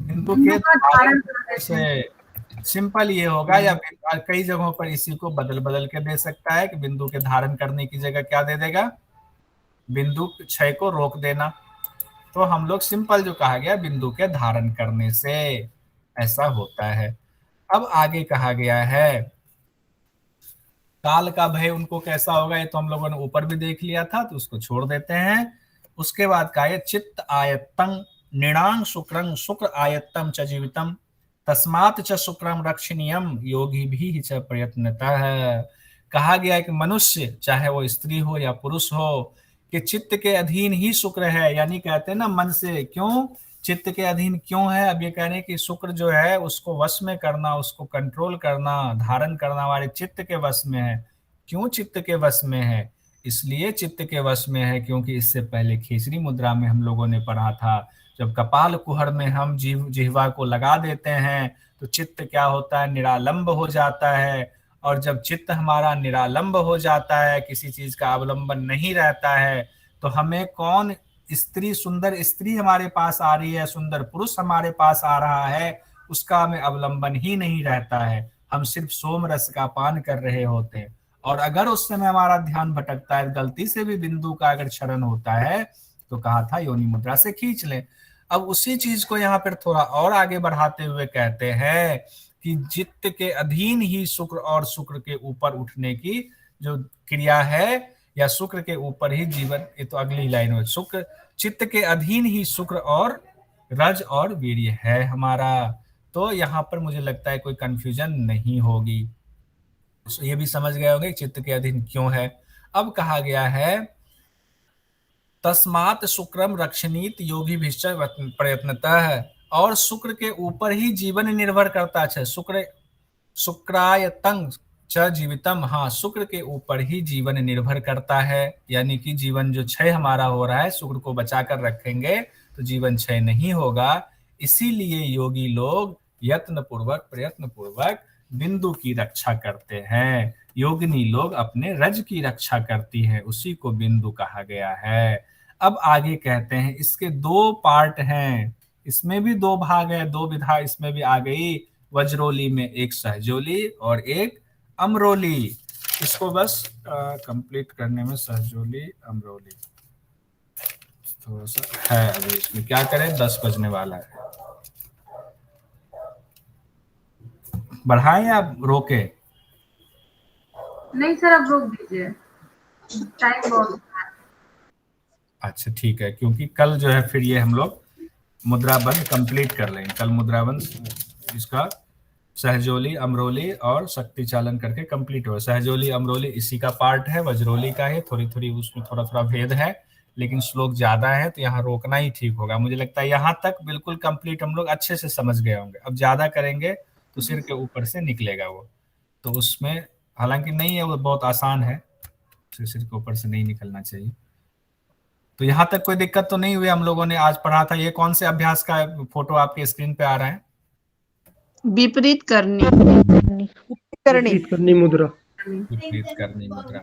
Speaker 1: बिंदु
Speaker 8: बिंदु
Speaker 1: के
Speaker 8: का धारण
Speaker 1: धारण
Speaker 8: करने
Speaker 1: से सिंपल ये होगा, या कई जगहों पर इसी को बदल बदल के दे सकता है कि बिंदु के धारण करने की जगह क्या दे देगा, बिंदु क्षय को रोक देना। तो हम लोग सिंपल जो कहा गया, बिंदु के धारण करने से ऐसा होता है। अब आगे कहा गया है काल का भय उनको कैसा होगा, ये तो हम लोगों ने ऊपर भी देख लिया था, तो उसको छोड़ देते हैं। उसके बाद कहा है चित्त आयत्तं नृणांग शुक्रं शुक्र आयत्तम च जीवितम तस्मात् च शुक्रम रक्षणीयम योगी भी च प्रयत्नतः। कहा गया है कि मनुष्य, चाहे वो स्त्री हो या पुरुष हो, कि चित्त के अधीन ही शुक्र है, यानी कहते हैं ना मन से। क्यों चित्त के अधीन क्यों है? अब ये कह रहे हैं कि शुक्र जो है उसको वश में करना, उसको कंट्रोल करना, धारण करना हमारे चित्त के वश में है। क्यों चित्त के वश में है? इसलिए चित्त के वश में है क्योंकि इससे पहले खेसरी मुद्रा में हम लोगों ने पढ़ा था, जब कपाल कुहर में हम जिह्वा को लगा देते हैं तो चित्त क्या होता है, निरालंब हो जाता है। और जब चित्त हमारा निरालंब हो जाता है, किसी चीज का अवलंबन नहीं रहता है, तो हमें कौन स्त्री, सुंदर स्त्री हमारे पास आ रही है, सुंदर पुरुष हमारे पास आ रहा है, उसका हमें अवलंबन ही नहीं रहता है। हम सिर्फ सोम रस का पान कर रहे होते हैं। और अगर उस समय हमारा ध्यान भटकता है, गलती से भी बिंदु का अगर क्षरण होता है, तो कहा था योनि मुद्रा से खींच लें। अब उसी चीज को यहाँ पर थोड़ा और आगे बढ़ाते हुए कहते हैं कि चित्त के अधीन ही शुक्र और शुक्र के ऊपर उठने की जो क्रिया है, या शुक्र के ऊपर ही जीवन, ये तो अगली लाइन में, शुक्र चित्त के अधीन ही शुक्र और रज और वीर्य है हमारा। तो यहाँ पर मुझे लगता है कोई कंफ्यूजन नहीं होगी, ये भी समझ गए होंगे चित्त के अधीन क्यों है। अब कहा गया है तस्मात् शुक्रम रक्षणीत योगी भिश्च प्रयत्नतः, और शुक्र के ऊपर ही जीवन निर्भर करता है। शुक्रायतं च जीवितम, हाँ, शुक्र के ऊपर ही जीवन निर्भर करता है, यानी कि जीवन जो क्षय हमारा हो रहा है, शुक्र को बचा कर रखेंगे तो जीवन क्षय नहीं होगा। इसीलिए योगी लोग यत्न पूर्वक, प्रयत्न पूर्वक बिंदु की रक्षा करते हैं। योगिनी लोग अपने रज की रक्षा करती है, उसी को बिंदु कहा गया है। अब आगे कहते हैं, इसके दो पार्ट हैं, इसमें भी दो भाग है, दो विधा इसमें भी आ गई। वज्रोली में एक सहजोली और एक अमरोली। इसको बस कंप्लीट करने में सहजोली अमरोली थोड़ा सा है अभी, इसमें क्या करें, 10 बजने वाला है। बढ़ाएं या रोके?
Speaker 8: नहीं सर, अब रोक दीजिए, टाइम बहुत है।
Speaker 1: अच्छा ठीक है, क्योंकि कल जो है फिर ये हम लोग मुद्राबंद कंप्लीट कर लेंगे। कल मुद्राबंद इसका सहजोली अमरोली और शक्ति चालन करके कंप्लीट हो। सहजोली अमरोली इसी का पार्ट है, वज्रोली का है, थोड़ी थोड़ी उसमें थोड़ा थोड़ा भेद है, लेकिन श्लोक ज्यादा है तो यहाँ रोकना ही ठीक होगा। मुझे लगता है यहाँ तक बिल्कुल कंप्लीट हम लोग अच्छे से समझ गए होंगे। अब ज्यादा करेंगे तो सिर के ऊपर से निकलेगा वो, तो उसमें हालांकि नहीं है, वो बहुत आसान है, सिर के ऊपर से नहीं निकलना चाहिए। तो यहाँ तक कोई दिक्कत तो नहीं हुई? हम लोगों ने आज पढ़ा था, ये कौन से अभ्यास का फोटो आपके स्क्रीन पे आ रहा है?
Speaker 5: विपरीत करनी
Speaker 6: मुद्रा।
Speaker 1: विपरीत करनी मुद्रा।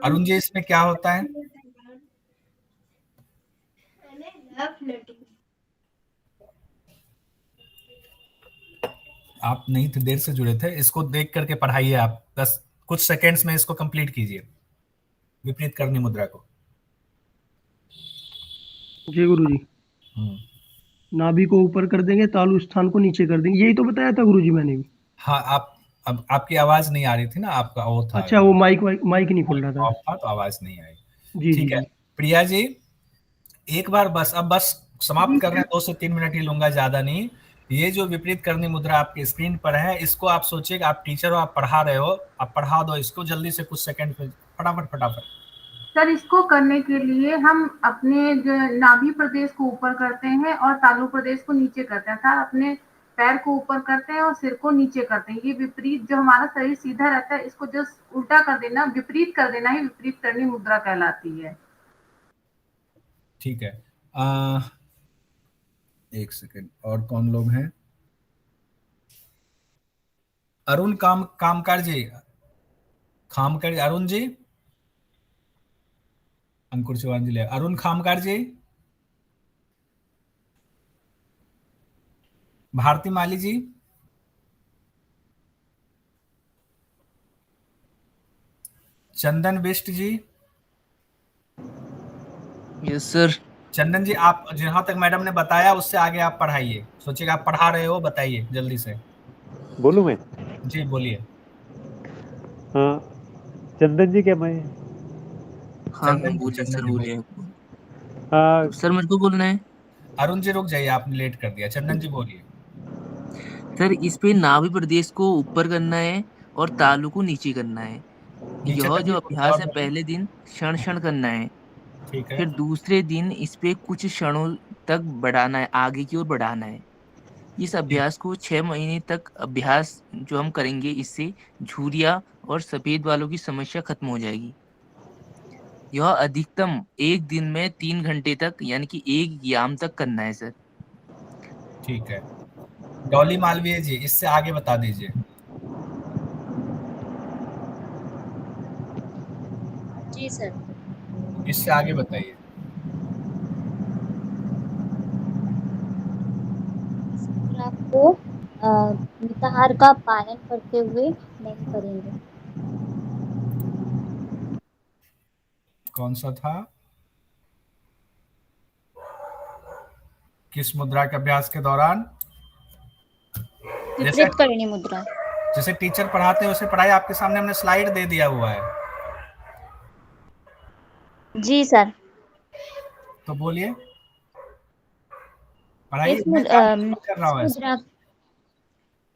Speaker 1: अरुण जी, इसमें क्या होता है? आप नहीं थे, देर से जुड़े थे, इसको देख करके पढ़ाइए आप, 10 कुछ सेकेंड्स में इसको कंप्लीट कीजिए, विपरीत करनी मुद्रा को।
Speaker 6: जी गुरुजी। नाभि को ऊपर कर देंगे, तालु स्थान को नीचे कर देंगे, यही तो बताया था गुरुजी मैंने भी।
Speaker 1: हाँ, अब आपकी आवाज नहीं आ रही थी ना, आपका वो था।
Speaker 6: अच्छा, वो माइक नहीं खुल रहा था
Speaker 1: तो आवाज नहीं आई।
Speaker 6: जी
Speaker 1: ठीक है प्रिया जी, एक बार बस, अब बस समाप्त कर रहे हैं, 2 से 3 मिनट ही लूंगा, ज्यादा नहीं। ये जो विपरीत करनी मुद्रा आपके स्क्रीन पर है, इसको आप सोचिएगा आप टीचर हो, आप पढ़ा रहे हो, आप पढ़ा दो इसको जल्दी से, कुछ सेकंड में, फटाफट।
Speaker 8: सर, इसको करने के लिए हम अपने जो नाभि प्रदेश को ऊपर करते हैं और तालु प्रदेश को नीचे करते हैं। सर, अपने पैर को ऊपर करते हैं और सिर को नीचे करते हैं। ये विपरीत, जो हमारा शरीर सीधा रहता है, इसको जस्ट उल्टा कर देना, विपरीत कर देना ही विपरीत करनी मुद्रा कहलाती है।
Speaker 1: ठीक है, 1 सेकंड, और कौन लोग हैं? अरुण कामकार जी, खामकर, अरुण जी, अंकुर चौहान जी, अरुण खामकार जी, भारती माली जी, चंदन बिष्ट जी।
Speaker 10: Yes sir.
Speaker 1: चंदन जी, आप जहां तक मैडम ने बताया उससे आगे आप पढ़ाइए, सोचिएगा आप पढ़ा रहे हो, बताइए जल्दी से।
Speaker 11: बोलूं मैं?
Speaker 1: जी बोलिए।
Speaker 11: हाँ, चंदन जी क्या मैं?
Speaker 10: हाँ बोलिए सर, बोलिए।
Speaker 11: हाँ
Speaker 10: सर, मेरे को बोलना है।
Speaker 1: अरुण जी रुक जाइए, आपने लेट कर दिया। चंदन जी बोलिए।
Speaker 10: सर, इस पे नाभि प्रदेश को ऊपर करना है और तालु को नीचे करना है। यह जो अभ्यास है, पहले दिन क्षण करना है,
Speaker 1: ठीक है।
Speaker 10: फिर दूसरे दिन इस पे कुछ क्षणों तक बढ़ाना है, आगे की ओर बढ़ाना है। इस अभ्यास को 6 महीने तक अभ्यास जो हम करेंगे, इससे झुर्रियां और सफेद बालों की समस्या खत्म हो जाएगी। यह अधिकतम एक दिन में 3 घंटे तक, यानी कि 1 याम तक करना है सर।
Speaker 1: ठीक है, डॉली मालवीय जी, इससे आगे बता दीजिए।
Speaker 2: जी सर।
Speaker 1: इससे आगे बताइए।
Speaker 2: आपको मिताहार का पालन करते हुए नहीं करेंगे।
Speaker 1: कौन सा था? किस मुद्रा के अभ्यास के दौरान?
Speaker 2: विपरीत करनी मुद्रा।
Speaker 1: जैसे टीचर पढ़ाते हैं वैसे पढ़ाई, आपके सामने हमने स्लाइड दे दिया हुआ है।
Speaker 2: जी सर।
Speaker 1: तो बोलिए,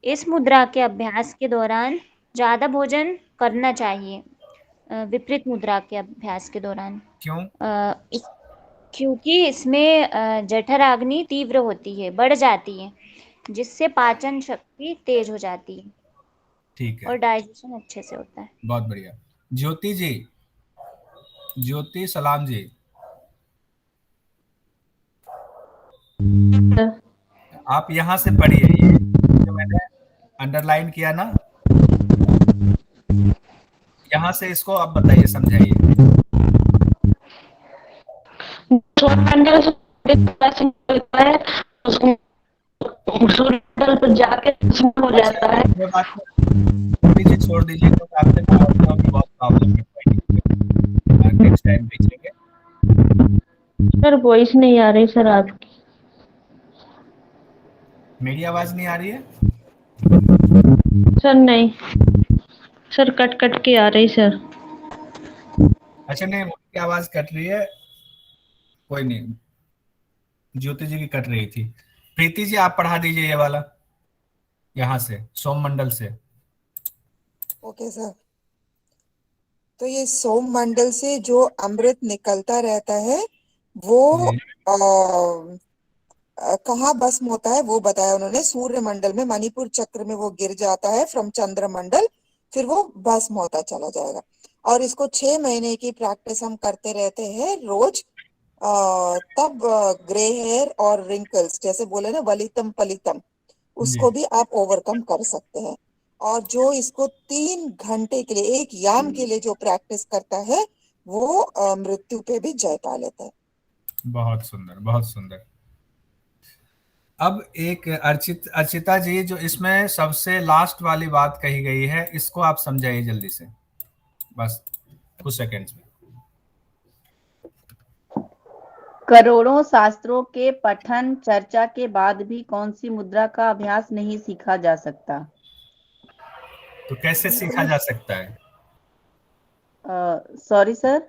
Speaker 2: इस मुद्रा के अभ्यास के दौरान ज्यादा भोजन करना चाहिए। विपरीत मुद्रा के अभ्यास के दौरान।
Speaker 1: क्यों?
Speaker 2: क्योंकि इसमें जठराग्नि तीव्र होती है, बढ़ जाती है, जिससे पाचन शक्ति तेज हो जाती है।
Speaker 1: ठीक है,
Speaker 2: और डाइजेशन अच्छे से होता है।
Speaker 1: बहुत बढ़िया। ज्योति जी, ज्योति सलाम जी, आप यहाँ से पढ़िए, जो मैंने अंडरलाइन किया ना, यहाँ से इसको आप बताइए, समझाइए। सूर्यमंडल पर जाके हो जाता है। छोड़ दीजिए, क्योंकि आपसे प्रॉब्लम है, नेक्स्ट टाइम देखेंगे।
Speaker 4: सर वॉइस नहीं आ रही सर आपकी।
Speaker 1: मेरी आवाज नहीं आ रही है?
Speaker 4: सर नहीं, सर कट कट के आ रही सर।
Speaker 1: अच्छा, नहीं मेरी आवाज कट रही है, कोई नहीं, ज्योति जी की कट रही थी। प्रीति जी आप पढ़ा दीजिए ये वाला, यहाँ से सोम मंडल से।
Speaker 7: Okay sir. तो ये सोम मंडल से जो अमृत निकलता रहता है वो
Speaker 1: जी।
Speaker 7: कहाँ भस्म होता है वो बताया उन्होंने। सूर्य मंडल में मणिपुर चक्र में वो गिर जाता है फ्रॉम चंद्र मंडल, फिर वो भस्म होता चला जाएगा। और इसको 6 महीने की प्रैक्टिस हम करते रहते हैं रोज। तब ग्रे हेयर और रिंकल्स जैसे बोले ना वलितम पलितम,
Speaker 1: जी
Speaker 7: उसको भी आप ओवरकम कर सकते हैं। और जो इसको 3 घंटे के लिए, एक याम के लिए जो प्रैक्टिस करता है वो मृत्यु पे भी जय पा लेता है।
Speaker 1: बहुत सुंदर, बहुत सुंदर। अब एक अर्चिता जी, जो इसमें सबसे लास्ट वाली बात कही गई है, इसको आप समझाइए जल्दी से, बस कुछ सेकंड्स में।
Speaker 5: करोड़ों शास्त्रों के पठन चर्चा के बाद भी कौन सी मुद्रा का अभ्यास नहीं सीखा जा सकता?
Speaker 1: तो कैसे सीखा जा सकता है?
Speaker 5: Sorry sir.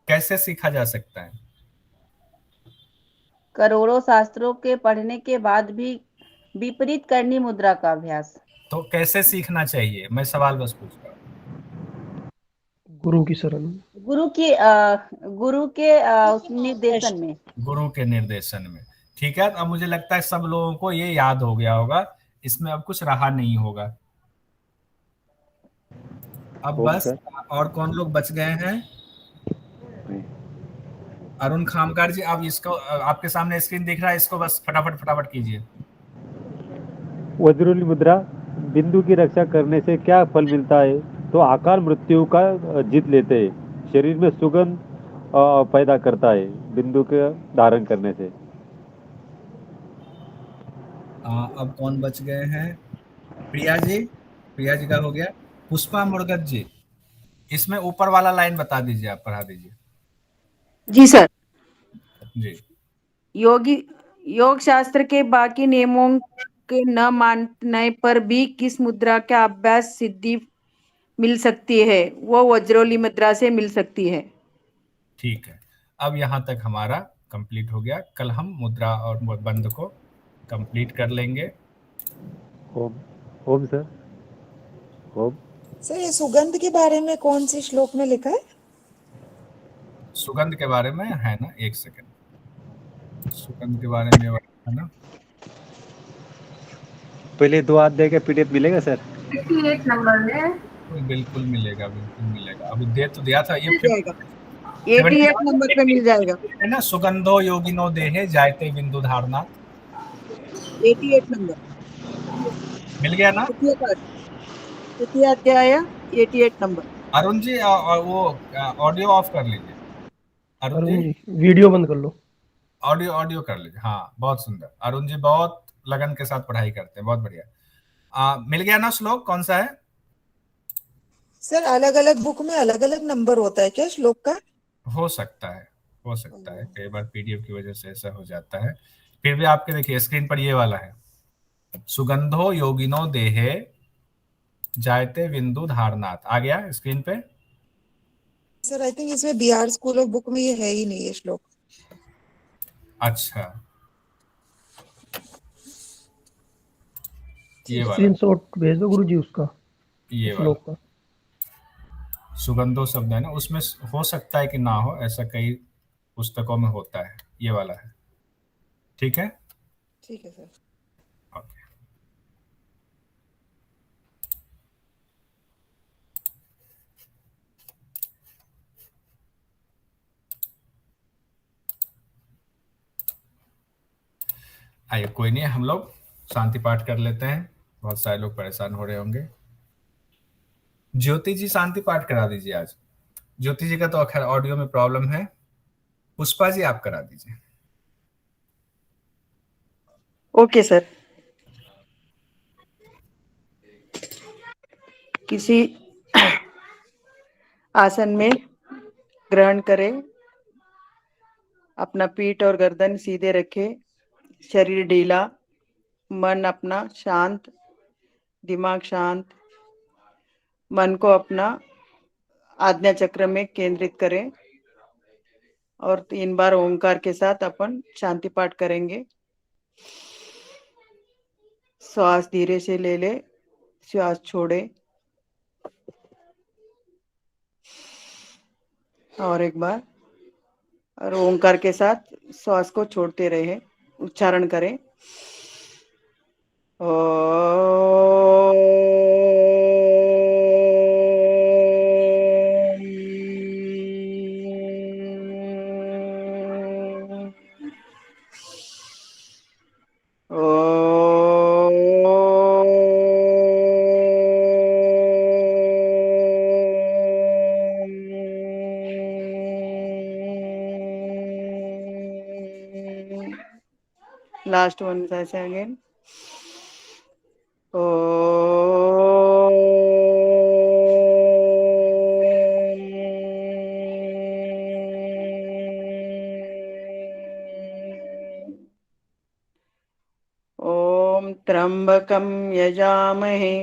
Speaker 1: कैसे सीखा जा सकता है?
Speaker 5: करोड़ों शास्त्रों के पढ़ने के बाद भी विपरीत करनी मुद्रा का अभ्यास।
Speaker 1: तो कैसे सीखना चाहिए, मैं सवाल बस पूछ रहा हूँ।
Speaker 6: गुरु की शरण में।
Speaker 5: गुरु के निर्देशन में।
Speaker 1: गुरु के निर्देशन में। ठीक है, अब मुझे लगता है सब लोगों को ये याद हो गया होगा, इसमें अब कुछ रहा नहीं होगा। अब बस और कौन लोग बच गए हैं? अरुण खामकार जी, आप इसको, आपके सामने स्क्रीन दिख रहा है, इसको बस फटाफट फटाफट कीजिए।
Speaker 11: वज्रोली मुद्रा बिंदु की रक्षा करने से क्या फल मिलता है? तो आकार मृत्यु का जीत लेते हैं, शरीर में सुगंध पैदा करता है बिंदु के धारण करने से।
Speaker 1: अब कौन बच गए हैं? प्रिया जी, प्रिया जी का हो गया। पुष्पा मुर्गत जी, इसमें ऊपर वाला लाइन बता दीजिए, आप पढ़ा दीजिए।
Speaker 12: जी सर।
Speaker 1: जी।
Speaker 12: योग शास्त्र के बाकी नियमों के न मानने पर भी किस मुद्रा का अभ्यास सिद्धि मिल सकती है? वो वज्रोली मुद्रा से मिल सकती है।
Speaker 1: ठीक है, अब यहाँ तक हमारा कंप्लीट हो गया। कल हम मुद्रा और बंद को कंप्लीट कर लेंगे।
Speaker 11: ओम ओम सर, ओम।
Speaker 7: सर ये सुगंध के बारे में कौन सी श्लोक में लिखा है?
Speaker 1: सुगंध के बारे में है ना, एक सेकंड, सुगंध के बारे में है ना,
Speaker 11: पहले 2 अध्याय का पीडीएफ मिलेगा सर?
Speaker 8: 88 नंबर में।
Speaker 1: बिल्कुल मिलेगा, बिल्कुल मिलेगा। अभी दे तो दिया था ये,
Speaker 12: 88 नंबर पे मिल जाएगा
Speaker 1: है ना। सुगंधो योगिनो देहे जायते बिंदु धारणा।
Speaker 12: 88 नंबर
Speaker 1: मिल गया ना?
Speaker 12: तृतीय अध्याय 88 नंबर।
Speaker 1: अरुण जी, वो ऑडियो ऑफ कर लीजिए। अरुण जी
Speaker 6: वीडियो बंद कर लो।
Speaker 1: ऑडियो ऑडियो कर लीजिए। हाँ, बहुत सुंदर। अरुण जी बहुत लगन के साथ पढ़ाई करते हैं, बहुत बढ़िया। मिल गया ना श्लोक, कौन सा है?
Speaker 7: सर अलग अलग बुक में अलग अलग नंबर होता है क्या श्लोक का?
Speaker 1: हो सकता है, हो सकता है, कई बार पीडीएफ की वजह से ऐसा हो जाता है। फिर भी आपके देखिए स्क्रीन पर ये वाला है, सुगंधो योगिनो देहे जायते बिंदु धारनाथ, आ गया स्क्रीन पे।
Speaker 7: सर आई थिंक इसमें बिहार स्कूल ऑफ बुक में ये है ही नहीं ये श्लोक।
Speaker 1: अच्छा, ये वाला
Speaker 6: स्क्रीनशॉट भेज दो गुरुजी उसका,
Speaker 1: ये
Speaker 6: श्लोक
Speaker 1: वाला
Speaker 6: का।
Speaker 1: सुगंधो शब्द है ना, उसमें हो सकता है कि ना हो, ऐसा कई पुस्तकों में होता है। ये वाला है, ठीक है।
Speaker 7: ठीक है सर।
Speaker 1: ओके, आइए, कोई नहीं, हम लोग शांति पाठ कर लेते हैं। बहुत सारे लोग परेशान हो रहे होंगे। ज्योति जी शांति पाठ करा दीजिए आज। ज्योति जी का तो खैर ऑडियो में प्रॉब्लम है। पुष्पा जी आप करा दीजिए।
Speaker 12: Okay sir. किसी आसन में ग्रहण करें। अपना पीठ और गर्दन सीधे रखें, शरीर ढीला, मन अपना शांत, दिमाग शांत। मन को अपना आज्ञा चक्र में केंद्रित करें और 3 बार ओंकार के साथ अपन शांति पाठ करेंगे। श्वास धीरे से ले ले, श्वास छोड़े। और एक बार, और ओंकार के साथ श्वास को छोड़ते रहे, उच्चारण करें। Last one, say again. ॐ त्र्यम्बकं यजामहे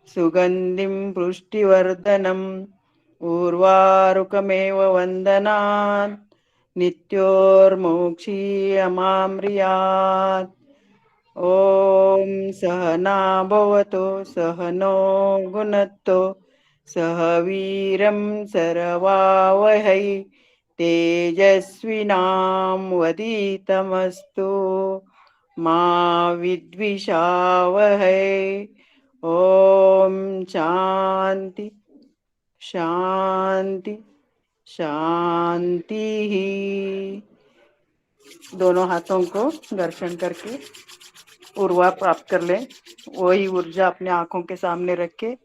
Speaker 12: सुगन्धिं पुष्टिवर्धनम् उर्वारुकमेव वन्दनात् नित्योर्मोक्षीयमाम्रियात्। ॐ सहना भवतु सहनो गुणत्तो सह वीरं सरवावहै तेजस्विनावधीतमस्तु मा विद्विषावहै। ॐ शांति शांति शांति। दोनों हाथों को दर्शन करके ऊर्जा प्राप्त कर लें। वही ऊर्जा अपने आंखों के सामने रखे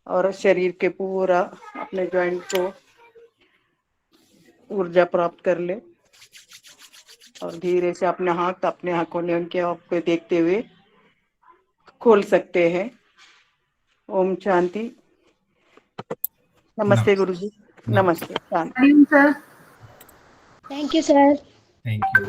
Speaker 12: और शरीर के पूरा अपने जॉइंट को ऊर्जा प्राप्त कर ले और धीरे से अपने हाथ अपने आंखों ने उनके आपको देखते हुए खोल सकते हैं। ओम शांति। नमस्ते गुरुजी। नमस्ते। शांति।
Speaker 8: Sir.
Speaker 2: Thank you sir.
Speaker 1: Thank you.